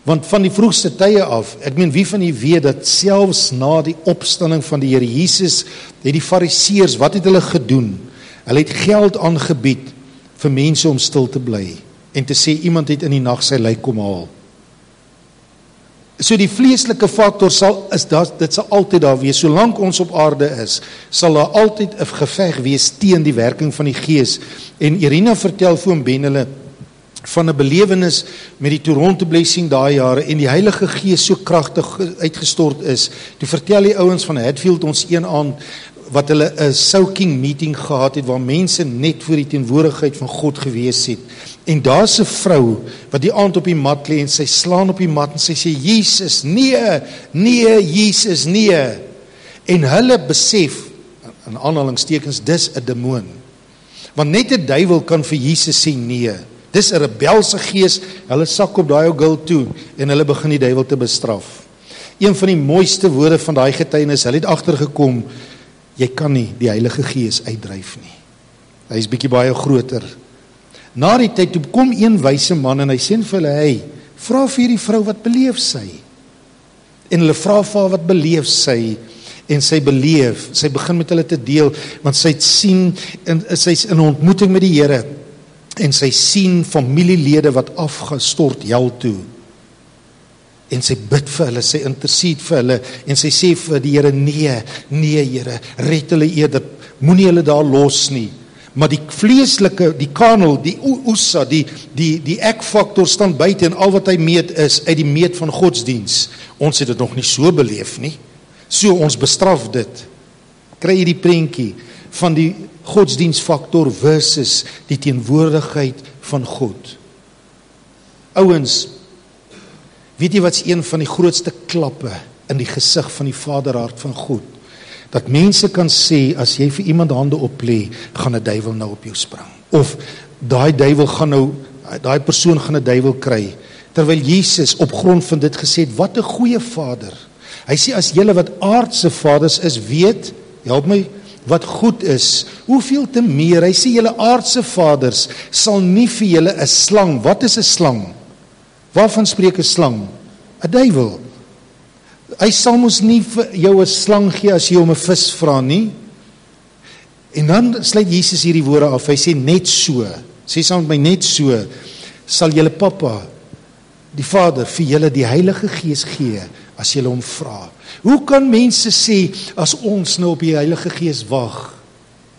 Want van die vroegste tye af, ek meen, wie van u weet dat selfs na die opstanding van die Here Jesus, het die Fariseërs, wat het hulle gedoen? Hulle het geld aangebied vir mense om stil te bly en te sê iemand het in die nag sy lijk kom haal. So die vleeslike faktor dit sal altyd daar wees. Solank ons op aarde is, sal daar altyd 'n geveg wees teen die werking van die Gees. En Irina vertel vir hom Bennele van 'n belewenis met die Toronto Blessing daai jare en die Heilige Gees so kragtig uitgestort is. Toe vertel die ouens van Hatfield ons een aand wat hulle 'n soaking meeting gehad het waar mense net voor die teenwoordigheid van God gewees het. En daar's 'n vrou wat die aand op die mat lê en sy slaan op die mat en sy sê Jesus, nee, Jesus, nee. En hulle besef in aanhalingstekens dis 'n demoon. Want net 'n duiwel kan vir Jesus sê nee. Dis 'n rebelse gees, hulle sak op daai ou girl toe en hulle begin die duiwel te bestraf. Een van die mooiste woorde van daai getuienis, hulle het agtergekom, jy kan nie die Heilige Gees uitdryf nie. Hy is bietjie baie groter. Na die tyd toe kom een wyse man en hy sê vir hulle, hey, vra vir hierdie vrou wat beleef sy. En hulle vra vir haar wat beleef sy. En sy beleef, sy begin met hulle te deel, want sy het sien, en sy's in 'n ontmoeting met die Here. En sy sien familielede wat afgestort hel toe. En sy bid vir hulle, sy intercede vir hulle, en sy sê vir die Here, nee Here, red hulle eerder, moenie hulle daar los nie. Maar die vleeslike, die carnal, die oesa, die ek-faktor staan buite en al wat hy meet is uit die meet van godsdiens. Ons het dit nog nie so beleef nie. So ons bestraf dit. Kry jy die prentjie van die godsdiensfaktor versus die teenwoordigheid van God. Ouens, weet jy wat's een van die grootste klappe in die gesig van die Vaderhart van God? Dat mense kan sê, as jy vir iemand hande oplê, gaan 'n duiwel nou op jou spring. Of daai persoon gaan 'n duiwel kry. Terwyl Jesus op grond van dit gesê het, wat 'n goeie Vader. Hy sê, as julle wat aardse vaders is, weet, help my, wat goed is, hoeveel te meer, hy sê, julle aardse vaders sal nie vir julle 'n slang, wat is 'n slang? Waarvan spreek 'n slang? 'n duiwel. Hy sal mos nie vir jou 'n slang gee as jy hom 'n vis vra nie. En dan sluit Jesus hierdie woorde af, hy sê, net so, sê saam met my, net so, sal julle Pappa, die Vader, vir julle die Heilige Gees gee, as julle hom vra. Hoe kan mense sê, as ons nou op die Heilige Gees wag,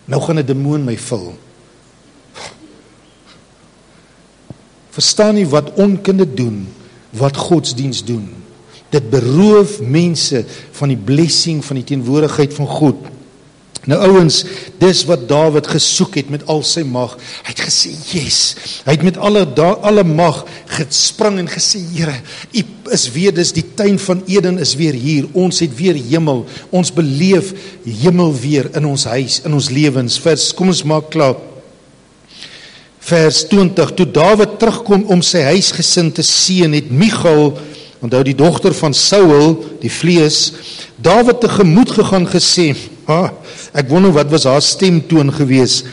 nou gaan 'n demoon my vul? Verstaan nie wat onkunde doen, wat godsdiens doen. Dit beroof mense van die blessing, van die teenwoordigheid van God. Nou ouens, dis wat Dawid gesoek het met al sy mag. Hy het gesê, yes, hy het met alle mag gespring en gesê, Here, U is weer, dis die tuin van Eden is weer hier, ons het weer hemel, ons beleef hemel weer in ons huis, in ons lewens. Kom ons maak klaar. Vers 20, toe Dawid terugkom om sy huisgesin te seën, het Michal, onthou die dogter van Saul, die vlees, Dawid tegemoet gegaan gesê, ek wonder wat was haar stemtoon gewees,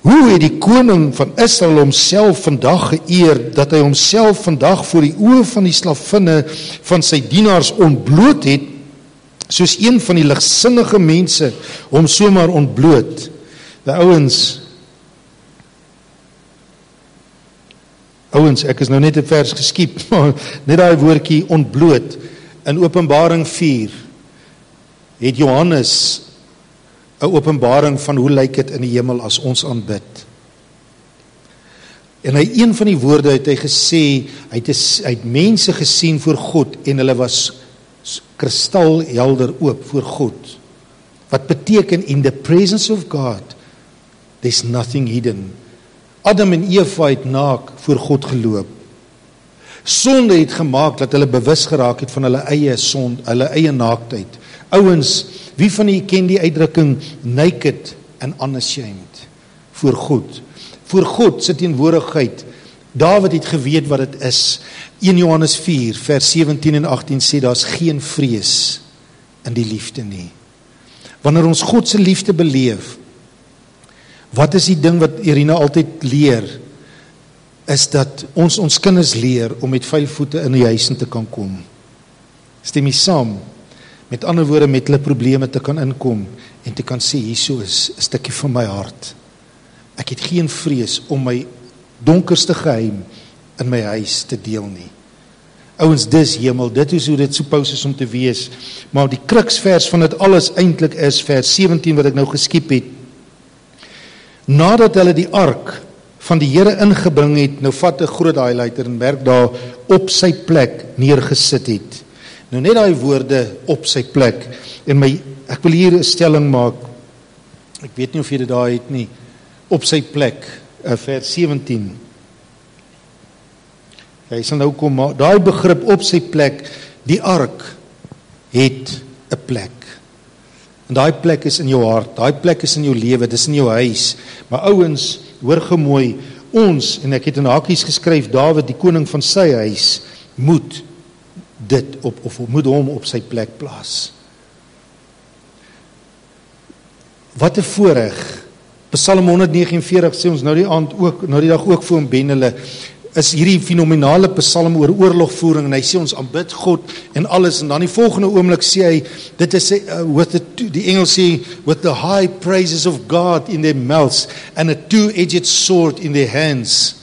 hoe het die koning van Israel homself vandag geëer, dat hy homself vandag voor die oë van die slavinne van sy dienaars ontbloot het, soos een van die ligsinnige mense hom somaar ontbloot. Ouens, ek is nou net 'n vers geskiep, maar net daai woordjie ontbloot. In Openbaring 4 het Johannes 'n openbaring van hoe lyk dit in die hemel as ons aanbid. En een van die woorde het hy gesê, hy het mense gesien voor God en hulle was kristalhelder oop voor God. Wat beteken, in the presence of God, there's nothing hidden. Adam en Eva het naak voor God geloop. Sonde het gemaak dat hulle bewus geraak het van hulle eie sonde, hulle eie naaktheid. Ouens, wie van julle ken die uitdrukking naked and unashamed? Voor God. Voor God se teenwoordigheid. Dawid het geweet wat dit is. 1 Johannes 4 vers 17 en 18 sê daar's geen vrees in die liefde nie. Wanneer ons God se liefde beleef, wat is die ding wat Irina altyd leer, is dat ons kinders leer om met vuil voete in die huis in te kan kom. Stem jy saam? Met ander woorde, met hulle probleme te kan inkom en te kan sê, hierso is 'n stukkie van my hart. Ek het geen vrees om my donkerste geheim in my huis te deel nie. Ouens, dis hemel, dit is hoe dit supposed is om te wees. Maar die kruksvers van dit alles eintlik is vers 17 wat ek nou geskiep het. Nadat hulle die ark van die Here ingebring het, nou vat 'n groot highlighter en merk daar, op sy plek neergesit het. Nou net daai woorde, op sy plek, en ek wil hier 'n stelling maak, ek weet nie of jy dit daar het nie, op sy plek, vers 17, jy sal nou kom, maar daai begrip op sy plek, die ark het 'n plek, en daai plek is in jou hart, daai plek is in jou lewe, dis in jou huis, maar ouens, hoor gemooi, ons, en ek het in hakies geskryf, Dawid, die koning van sy huis, moet dit moet hom op sy plek plaas. Wat 'n voorreg. Psalm 149 sê ons nou die dag ook vir hom ben hulle, is hierdie fenomenale psalm oor oorlogvoering, en hy sê ons aanbid God en alles, en dan die volgende oomblik sê hy, dit is die Engels sê, with the high praises of God in their mouths, and a two-edged sword in their hands.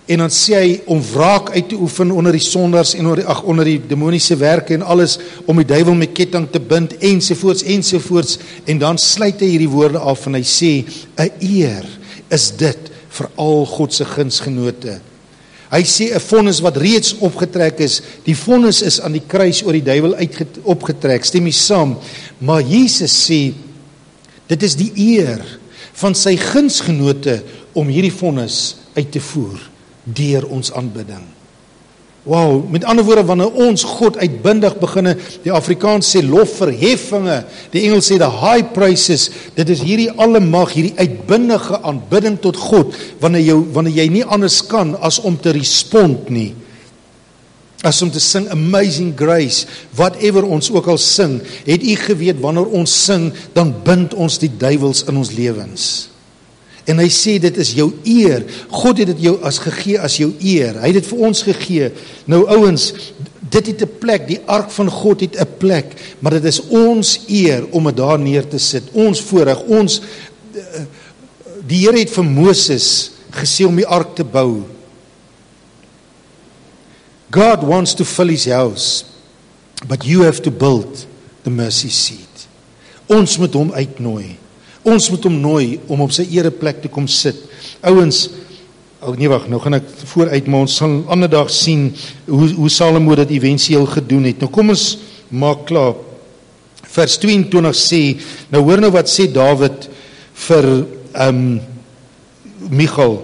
En dan sê hy, om wraak uit te oefen onder die sondaars, en onder die demoniese werke en alles, om die duiwel met ketting te bind, ensovoorts, en dan sluit hy hierdie woorde af, en hy sê, 'n eer is dit vir al God se gunsgenote. Hy sê 'n vonnis wat reeds opgetrek is, die vonnis is aan die kruis oor die duiwel opgetrek, stem jy saam? Maar Jesus sê, dit is die eer van sy gunsgenote om hierdie vonnis uit te voer deur ons aanbidding. Wow, met ander woorde, wanneer ons God uitbundig beginne, die Afrikaans sê lofverheffinge, die Engels sê the high praises, dit is hierdie allemag, hierdie uitbundige aanbidding tot God, wanneer jy nie anders kan as om te respond nie. as om te sing Amazing Grace, whatever ons ook al sing, het u geweet, wanneer ons sing, dan bind ons die duiwels in ons lewens. En hy sê, dit is jou eer, God het dit jou gegee as jou eer, hy het dit vir ons gegee. Nou ouens, dit het 'n plek, die ark van God het 'n plek, maar dit is ons eer om dit daar neer te sit, ons voorreg, die Here het vir Moses gesê om die ark te bou. God wants to fill his house, but you have to build the mercy seat. Ons moet hom uitnooi. Ons moet hom nooi om op sy ereplek te kom sit. Ouens, nou gaan ek vooruit, maar ons sal 'n ander dag sien hoe Salomo dit eventueel gedoen het. Nou kom ons maak klaar. Vers 22 sê, nou hoor nou wat sê Dawid vir Michal.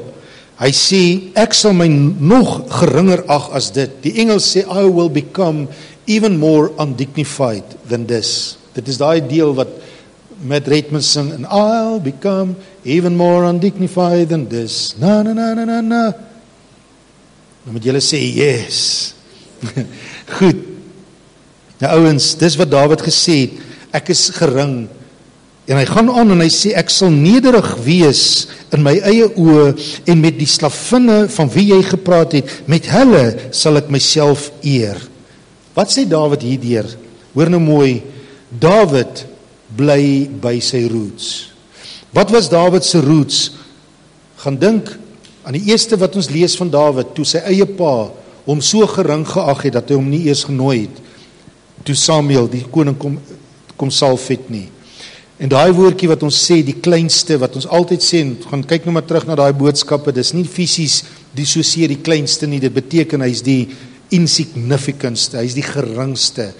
Hy sê, ek sal my nog geringer ag as dit. Die Engels sê, I will become even more undignified than this. Dit is daai deel wat Matt Redman sing, and I'll become even more undignified than this. Na, na, na, na, na, na. Dan moet julle sê, yes. Goed. Nou ouens, dis wat Dawid gesê het, ek is gering. En hy gaan aan en hy sê, ek sal nederig wees in my eie oë en met die slavinne van wie jy gepraat het, met hulle sal ek myself eer. Wat sê Dawid hierdeur? Hoor nou mooi, Dawid bly by sy roots. Wat was Dawid se roots? Gaan dink aan die eerste wat ons lees van Dawid, toe sy eie pa hom so gering geag het, dat hy hom nie eers genooi het, toe Samuel die koning kom salf het nie. En daai woordjie wat ons sê, die kleinste, wat ons altyd sê, en gaan kyk nou maar terug na daai boodskappe, dis nie fisies die soseer die kleinste nie, dit beteken hy is die insignificantste, hy is die geringste,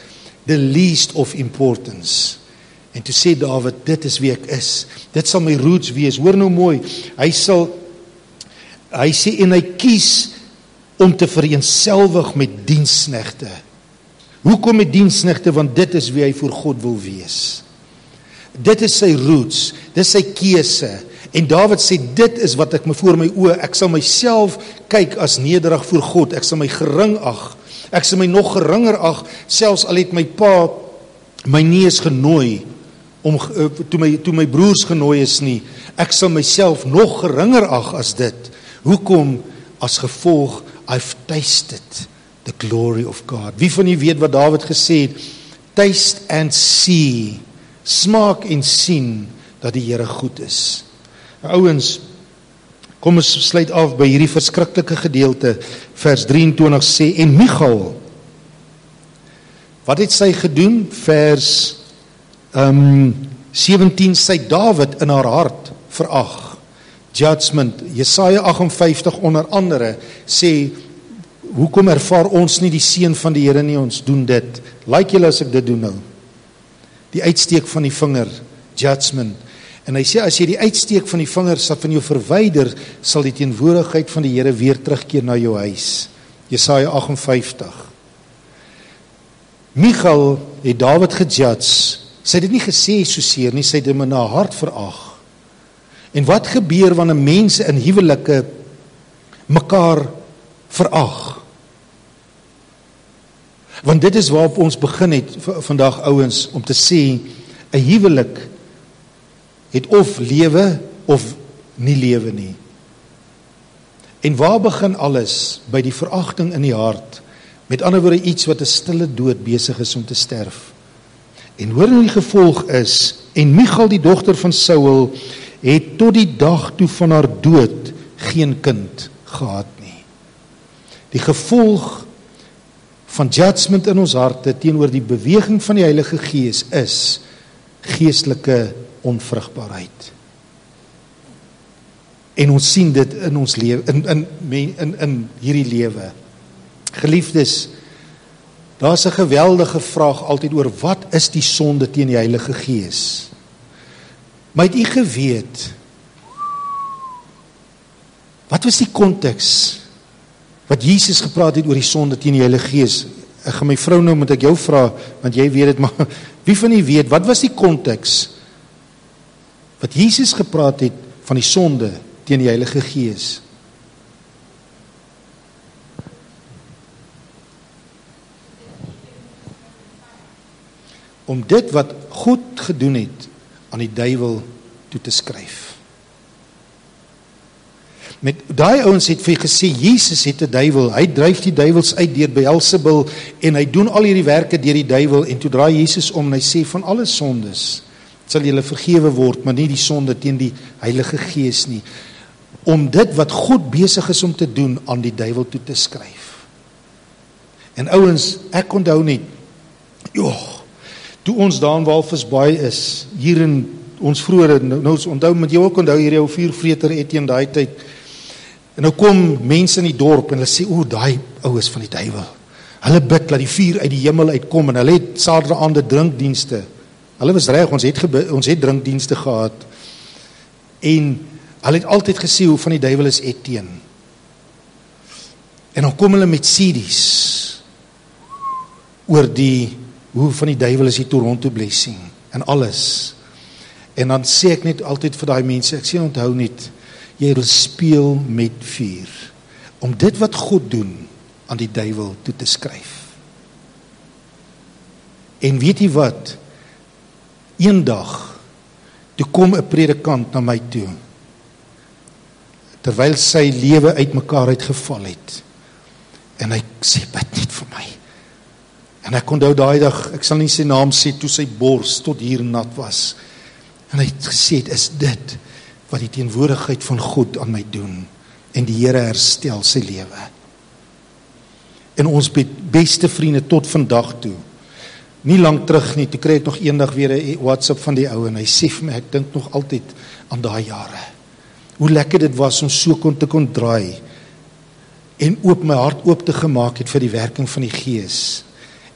the least of importance. En toe sê Dawid, dit is wie ek is, dit sal my roots wees. Hoor nou mooi, hy sê, en hy kies om te vereenselwig met diensknegte. Hoekom met diensknegte? Want dit is wie hy voor God wil wees. Dit is sy roots, dit is sy keuse. En Dawid sê, dit is wat ek voor my oë, ek sal myself kyk as nederig voor God, ek sal my gering ag, ek sal my nog geringer ag, selfs al het my pa my nie eens genooi, toe my broers genooi is nie, ek sal myself nog geringer ag as dit. Hoekom? As gevolg, I've tasted the glory of God. Wie van julle weet wat Dawid gesê het? Taste and see, smaak en sien dat die Here goed is. Ouens, kom ons sluit af by hierdie verskriklike gedeelte. Vers 23 sê, en Michal, wat het sy gedoen? Vers 17, sy Dawid in haar hart verag. Judgment, Jesaja 58 onder andere sê, hoekom ervaar ons nie die seën van die Here nie, ons doen dit. Like julle as ek dit doen nou. Die uitsteek van die vinger, judgment. En hy sê, as jy die uitsteek van die vinger van jou verwyder, sal die teenwoordigheid van die Here weer terugkeer na jou huis. Jesaja 58. Michal het Dawid gejudge. Sy het dit nie gesê soseer nie, sy het hom in haar hart verag. En wat gebeur wanneer mense in huwelike mekaar verag? Want dit is waarop ons begin het vandag ouens, om te sê, 'n huwelik het of lewe of nie lewe nie. En waar begin alles? By die veragting in die hart. Met ander woorde, iets wat 'n stille dood besig is om te sterf. En hoor nou die gevolg is, en Michal die dogter van Saul het tot die dag toe van haar dood geen kind gehad nie. Die gevolg van judgment in ons harte teenoor die beweging van die Heilige Gees is geestelike onvrugbaarheid. En ons sien dit in ons lewe, in hierdie lewe. Geliefdes, daar's 'n geweldige vraag altyd oor wat is die sonde teen die Heilige Gees? Maar het u geweet, wat was die konteks wat Jesus gepraat het oor die sonde teen die Heilige Gees? Ek gaan my vrou nou, moet ek jou vra, want jy weet dit, maar wie van u weet, wat was die konteks wat Jesus gepraat het van die sonde teen die Heilige Gees? om dit wat God gedoen het aan die duiwel toe te skryf. Met daai ouens het vir gesê, Jesus het 'n duiwel, hy dryf die duiwels uit deur Beelzebul en hy doen al hierdie werke deur die duiwel en toe draai Jesus om en hy sê van alle sondes sal julle vergewe word, maar nie die sonde teen die Heilige Gees nie. Om dit wat God besig is om te doen aan die duiwel toe te skryf. En ouens, ek onthou net, toe ons daar in Walvisbaai is, hier in ons vroeër, nou onthou, met jou ook onthou hier jou vuurvreter Etienne daai tyd, en nou kom mense in die dorp en hulle sê, daai ou is van die duiwel. Hulle bid dat die vuur uit die hemel uitkom en hulle het Saterdagaande drinkdienste. Hulle was reg, ons het drinkdienste gehad. En hulle het altyd gesê hoe van die duiwel is Etienne. En dan kom hulle met CD's oor hoe van die duiwel is die Toronto blessing en alles. En dan sê ek net altyd vir daai mense, ek sê onthou net, jy wil speel met vuur, om dit wat God doen aan die duiwel toe te skryf. En weet jy wat? Eendag, toe kom 'n predikant na my toe, terwyl sy lewe uitmekaar uitgeval het, en hy sê, bid net vir my. En ek onthou daai dag, ek sal nie sy naam sê, toe sy bors tot hier nat was, en hy het gesê, is dit wat die teenwoordigheid van God aan my doen, en die Here herstel sy lewe. En ons beste vriende tot vandag toe, nie lang terug nie, toe kry ek nog eendag weer 'n WhatsApp van die ou, en hy sê vir my, ek dink nog altyd aan daai jare, hoe lekker dit was om so te kon draai, en my hart oop te gemaak het vir die werking van die Gees,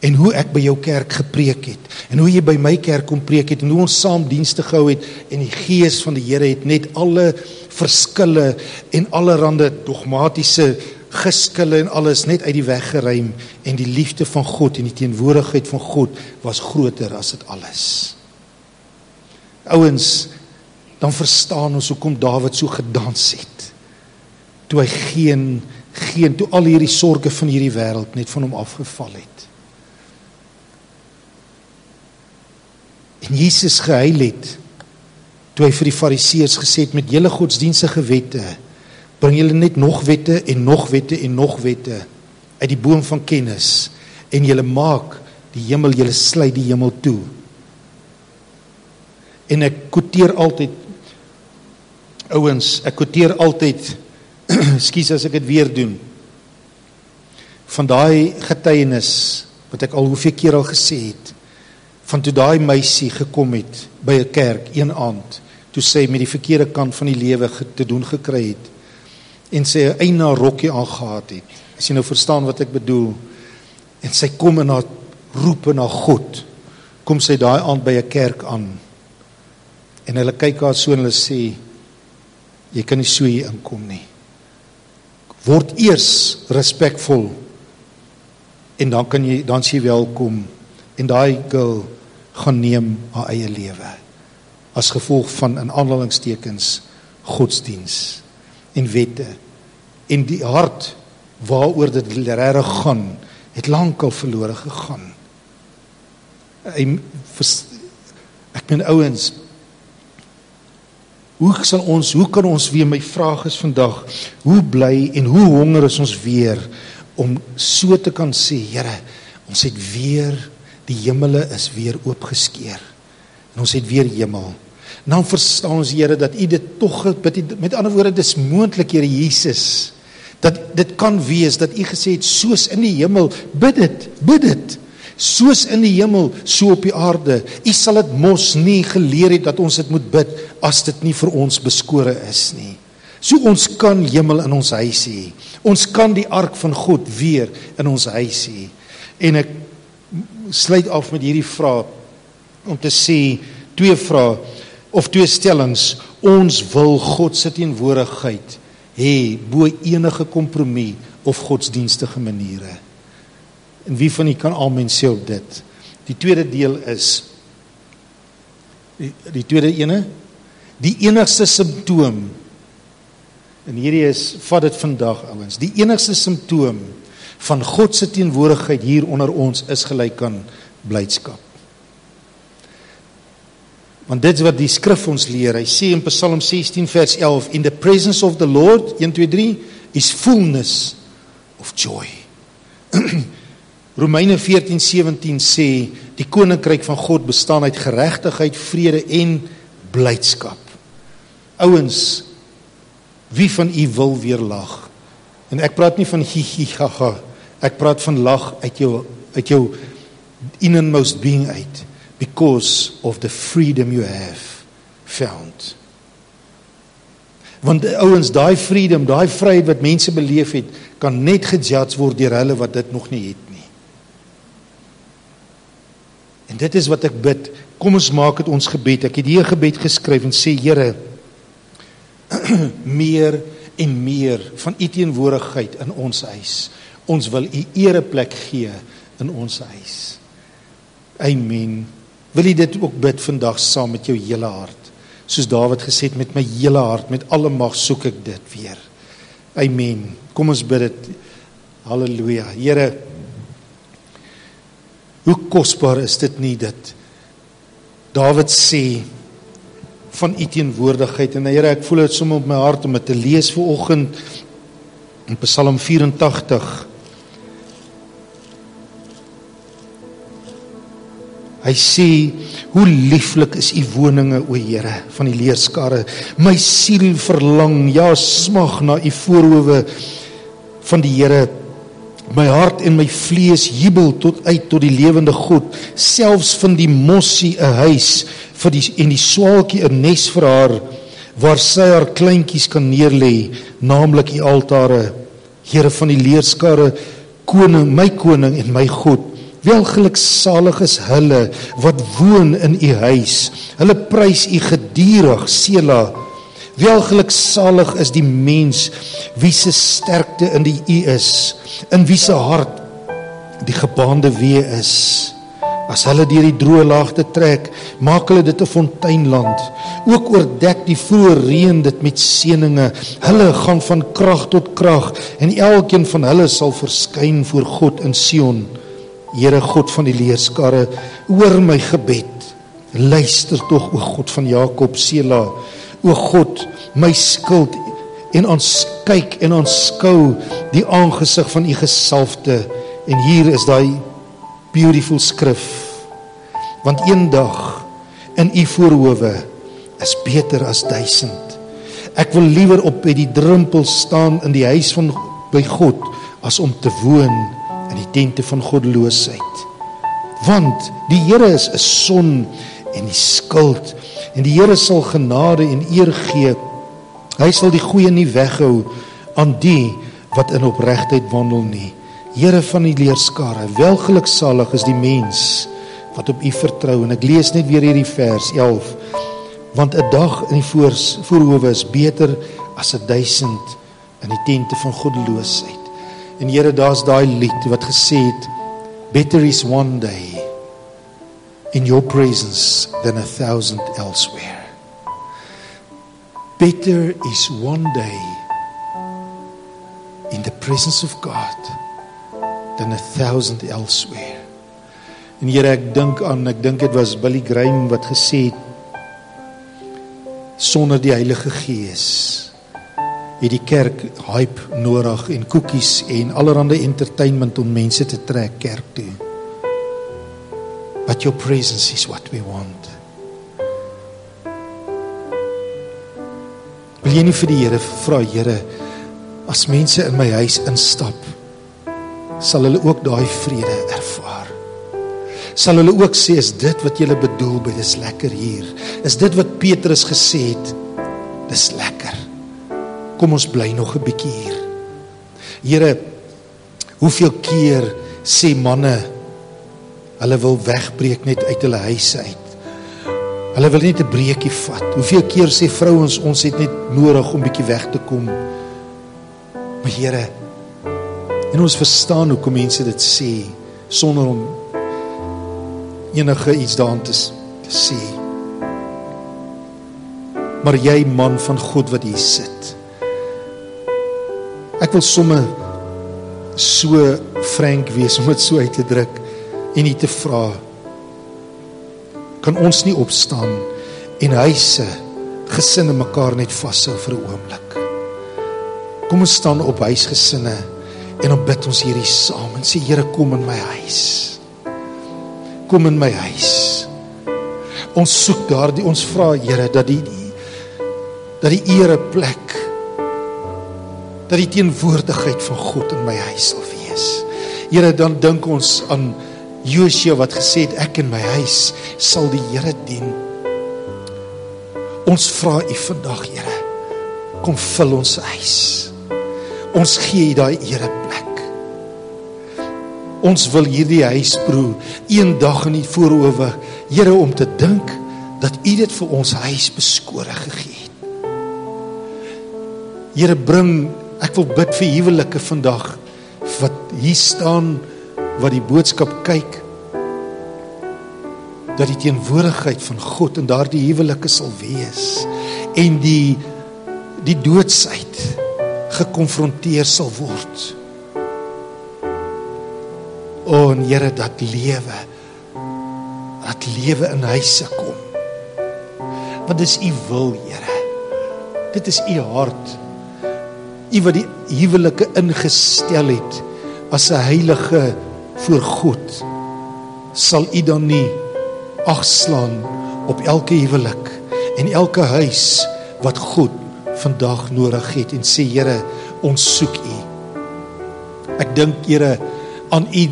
en hoe ek by jou kerk gepreek het, en hoe jy by my kerk kom preek het, en hoe ons saam dienste gehou het, en die Gees van die Here het net alle verskille, en allerhande dogmatiese geskille en alles net uit die weg geruim, en die liefde van God en die teenwoordigheid van God was groter as dit alles. Ouens, dan verstaan ons hoekom Dawid so gedans het, toe hy toe al hierdie sorge van hierdie wêreld net van hom afgeval het. En Jesus gehuil het, toe hy vir die Fariseërs gesê het, met julle godsdienstige wette, bring julle net nog wette en nog wette en nog wette uit die boom van kennis, en julle maak die hemel, julle sluit die hemel toe. En ek quoteer altyd, ouens, ekskuus as ek dit weer doen, van daai getuienis, wat ek al hoeveel keer al gesê het, van toe daai meisie gekom het, by 'n kerk, een aand, toe sy met die verkeerde kant van die lewe te doen gekry het, en sy 'n eina rokkie aangehad het, as jy nou verstaan wat ek bedoel, en sy kom en haar roep na God, kom sy daai aand by 'n kerk aan, en hulle kyk haar so en hulle sê, jy kan nie so hier inkom nie, word eers respekvol, en dan is jy welkom, en daai girl gaan neem haar eie lewe, as gevolg van, in aanhalingstekens, godsdiens, en wette, en die hart, waaroor dit regtig gaan, het lank al verlore gegaan. Ek ben ouens, hoe kan ons weer, my vraag is vandag, hoe bly en hoe honger is ons weer, om so te kan sê, Here, ons het weer, die hemele is weer oopgeskeer, en ons het weer hemel. Nou verstaan ons, Here, dat U dit tog, met ander woorde, dis moontlik, Here Jesus, dat dit kan wees, dat U gesê het, soos in die hemel, bid dit, soos in die hemel, so op die aarde. U sal dit mos nie geleer het, dat ons dit moet bid, as dit nie vir ons beskore is nie. So ons kan hemel in ons huis hê, ons kan die ark van God weer in ons huis hê, en ek sluit af met hierdie vraag, om te sê, twee vrae, of twee stellings, ons wil God se teenwoordigheid hê, bo enige kompromie of godsdienstige maniere. En wie van u kan amen sê op dit? Die tweede deel is, die tweede ene, die enigste simptoom, en hierdie is, vat dit vandag ouens, die enigste simptoom van God se teenwoordigheid hier onder ons is gelyk aan blydskap. Want dit is wat die skrif ons leer. Hy sê in Psalm 16 vers 11, in the presence of the Lord, 1, 2, 3, is fullness of joy. Romeine 14:17 sê, die koninkryk van God bestaan uit geregtigheid, vrede en blydskap. Ouens, wie van u wil weer lag? En ek praat nie van hi-hi-ha-ha, ek praat van lag uit jou innermost being uit, because of the freedom you have found. Want ouens, daai freedom, daai vryheid wat mense beleef het, kan net gejudge word deur hulle wat dit nog nie het nie. En dit is wat ek bid. Kom ons maak dit ons gebed. Ek het hier 'n gebed geskryf en sê, Here, meer en meer van u teenwoordigheid in ons huis. Ons wil u ereplek gee in ons huis. Amen. Wil jy dit ook bid vandag saam met jou hele hart? Soos Dawid gesê het, met my hele hart, met alle mag soek ek dit weer. Amen. Kom ons bid dit. Halleluja. Here, hoe kosbaar is dit nie dat Dawid sê van u teenwoordigheid, en Here, ek voel dit sommer op my hart om dit te lees vanoggend in Psalm 84. Hy sê, hoe lieflik is u woninge, o Here, van die leerskare. My siel verlang, ja, smag na u voorhoewe van die Here. My hart en my vlees jubel tot die lewende God. Selfs van die mossie 'n huis en die swaalkie 'n nes vir haar, waar sy haar kleintjies kan neerlê, naamlik u altare. Here van die leerskare, koning, my koning en my God. Welgeluksalig is hulle wat woon in u huis. Hulle prys u gedurig, Sela. Welgeluksalig is die mens wie se sterkte in die u is, in wie se hart die gebaande wee is. As hulle deur die droë laagte trek, maak hulle dit 'n fonteinland. Ook oordek die vroeë reën dit met seëninge. Hulle gaan van krag tot krag, en elkeen van hulle sal verskyn voor God in Sion. Here God van die leerskare, hoor my gebed. Luister tog, o God van Jakob, Sela. O God, my skuld, en kyk en aanskou die aangesig van u gesalfde. En hier is daai beautiful skrif. Want een dag in u voorhoewe is beter as 1000. Ek wil liewer op by die drempel staan in die huis van by God, as om te woon in die tente van goddeloosheid. Want die Here is 'n son en die skild, en die Here sal genade en eer gee. Hy sal die goeie nie weghou aan die wat in opregtheid wandel nie. Here van die leerskare, welgeluksalig is die mens wat op u vertrou. En ek lees net weer hierdie vers 11. Want 'n dag in die voorhoewe is beter as 1000 in die tente van goddeloosheid. En Here, daar's daai lied wat gesê het, better is one day in your presence than 1,000 elsewhere. Better is one day in the presence of God than 1,000 elsewhere. En Here, ek dink dit was Billy Graham wat gesê het, sonder die Heilige Gees het die kerk hype nodig en koekies en allerhande entertainment om mense te trek kerk toe. But your presence is what we want. Wil jy nie vir die Here vra, Here, as mense in my huis instap, sal hulle ook daai vrede ervaar? Sal hulle ook sê, is dit wat julle bedoel by dis lekker hier? Is dit wat Petrus gesê het? Dis lekker. Kom ons bly nog 'n bietjie hier. Here, hoeveel keer sê manne, hulle wil wegbreek net uit hulle huise uit. Hulle wil net 'n breekie vat. Hoeveel keer sê vrouens, ons het net nodig om bietjie weg te kom. Maar Here, en ons verstaan hoekom mense dit sê, sonder om enige iets daaraan te sê. Maar jy, man van God wat hier sit, ek wil sommer so frank wees om dit so uit te druk en nie te vra, kan ons nie opstaan en huise, gesinne mekaar net vashou vir 'n oomblik. Kom ons staan op huisgesinne en dan bid ons hierdie saam en sê, Here, kom in my huis. Kom in my huis. Ons soek daardie, ons vra, Here, dat die ereplek, dat die teenwoordigheid van God in my huis sal wees. Here, dan dink ons aan Josua wat gesê het, ek in my huis sal die Here dien. Ons vra U vandag, Here, kom vul ons huis. Ons gee U daai ereplek. Ons wil hierdie huis proe, een dag in die voorhoewe, Here, om te dink dat U dit vir ons huis beskore gegee het. Here, ek wil bid vir huwelike vandag, wat hier staan, wat die boodskap kyk, dat die teenwoordigheid van God in daardie huwelike sal wees, en die doodsheid gekonfronteer sal word. O, en Here, dat lewe in huise kom. Want dis U wil, Here. Dit is U hart. U wat die huwelike ingestel het as 'n heilige voor God, sal U dan nie agslaan op elke huwelik en elke huis wat God vandag nodig het en sê, Here, ons soek U. Ek dink, Here, aan U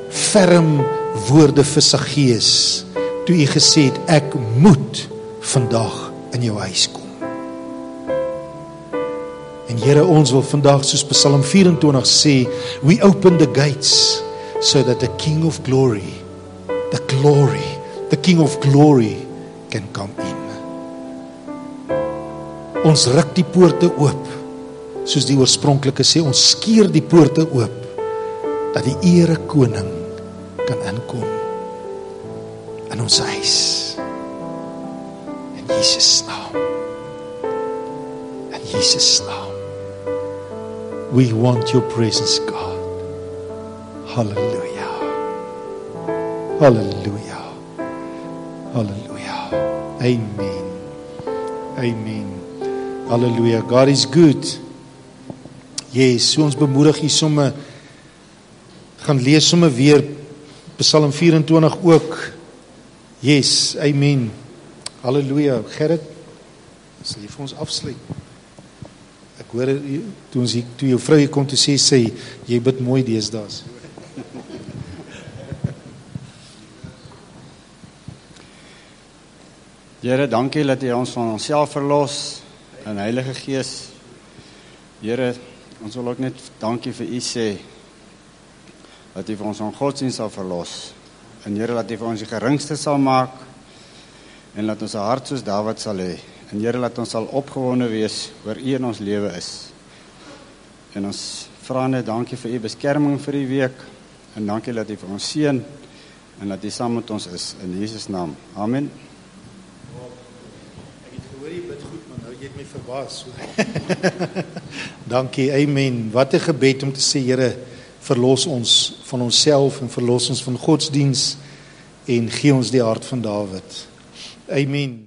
ferm woorde vir Saggeus, toe U gesê het, ek moet vandag in jou huis kom. En Here, ons wil vandag, soos Psalm 24 sê, we open the gates so that the King of Glory, the King of Glory can come in. Ons ruk die poorte oop, soos die oorspronklike sê, ons skeer die poorte oop, dat die ere koning kan inkom in ons huis. In Jesus naam. In Jesus naam. We want your presence, God. Hallelujah. Hallelujah. Hallelujah. Amen. Amen. Hallelujah. God is good. Yes, so ons bemoedig hier somme, gaan lees somme weer Psalm 24 ook. Yes, amen. Hallelujah. Gerrit, sal jy vir ons afsluit? Ek hoor, toe jou vrou hier kom te sê, jy bid mooi deesdae. Here, dankie dat U ons van onsself verlos in Heilige Gees. Here, ons wil ook net dankie vir U sê dat U vir ons van godsdienst sal verlos. En Here, dat U vir ons die geringste sal maak en dat ons 'n hart soos Dawid sal hê. En Here, dat ons sal opgewonde wees oor U in ons lewe is. En ons vra net dankie vir U beskerming vir die week en dankie dat U vir ons seën en dat U saam met ons is in Jesus naam. Amen. Jy bid goed, maar nou jy het my verbaas. Dankie, amen. Wat 'n gebed om te sê, Here, verlos ons van onsself en verlos ons van godsdiens en gee ons die hart van Dawid. Amen.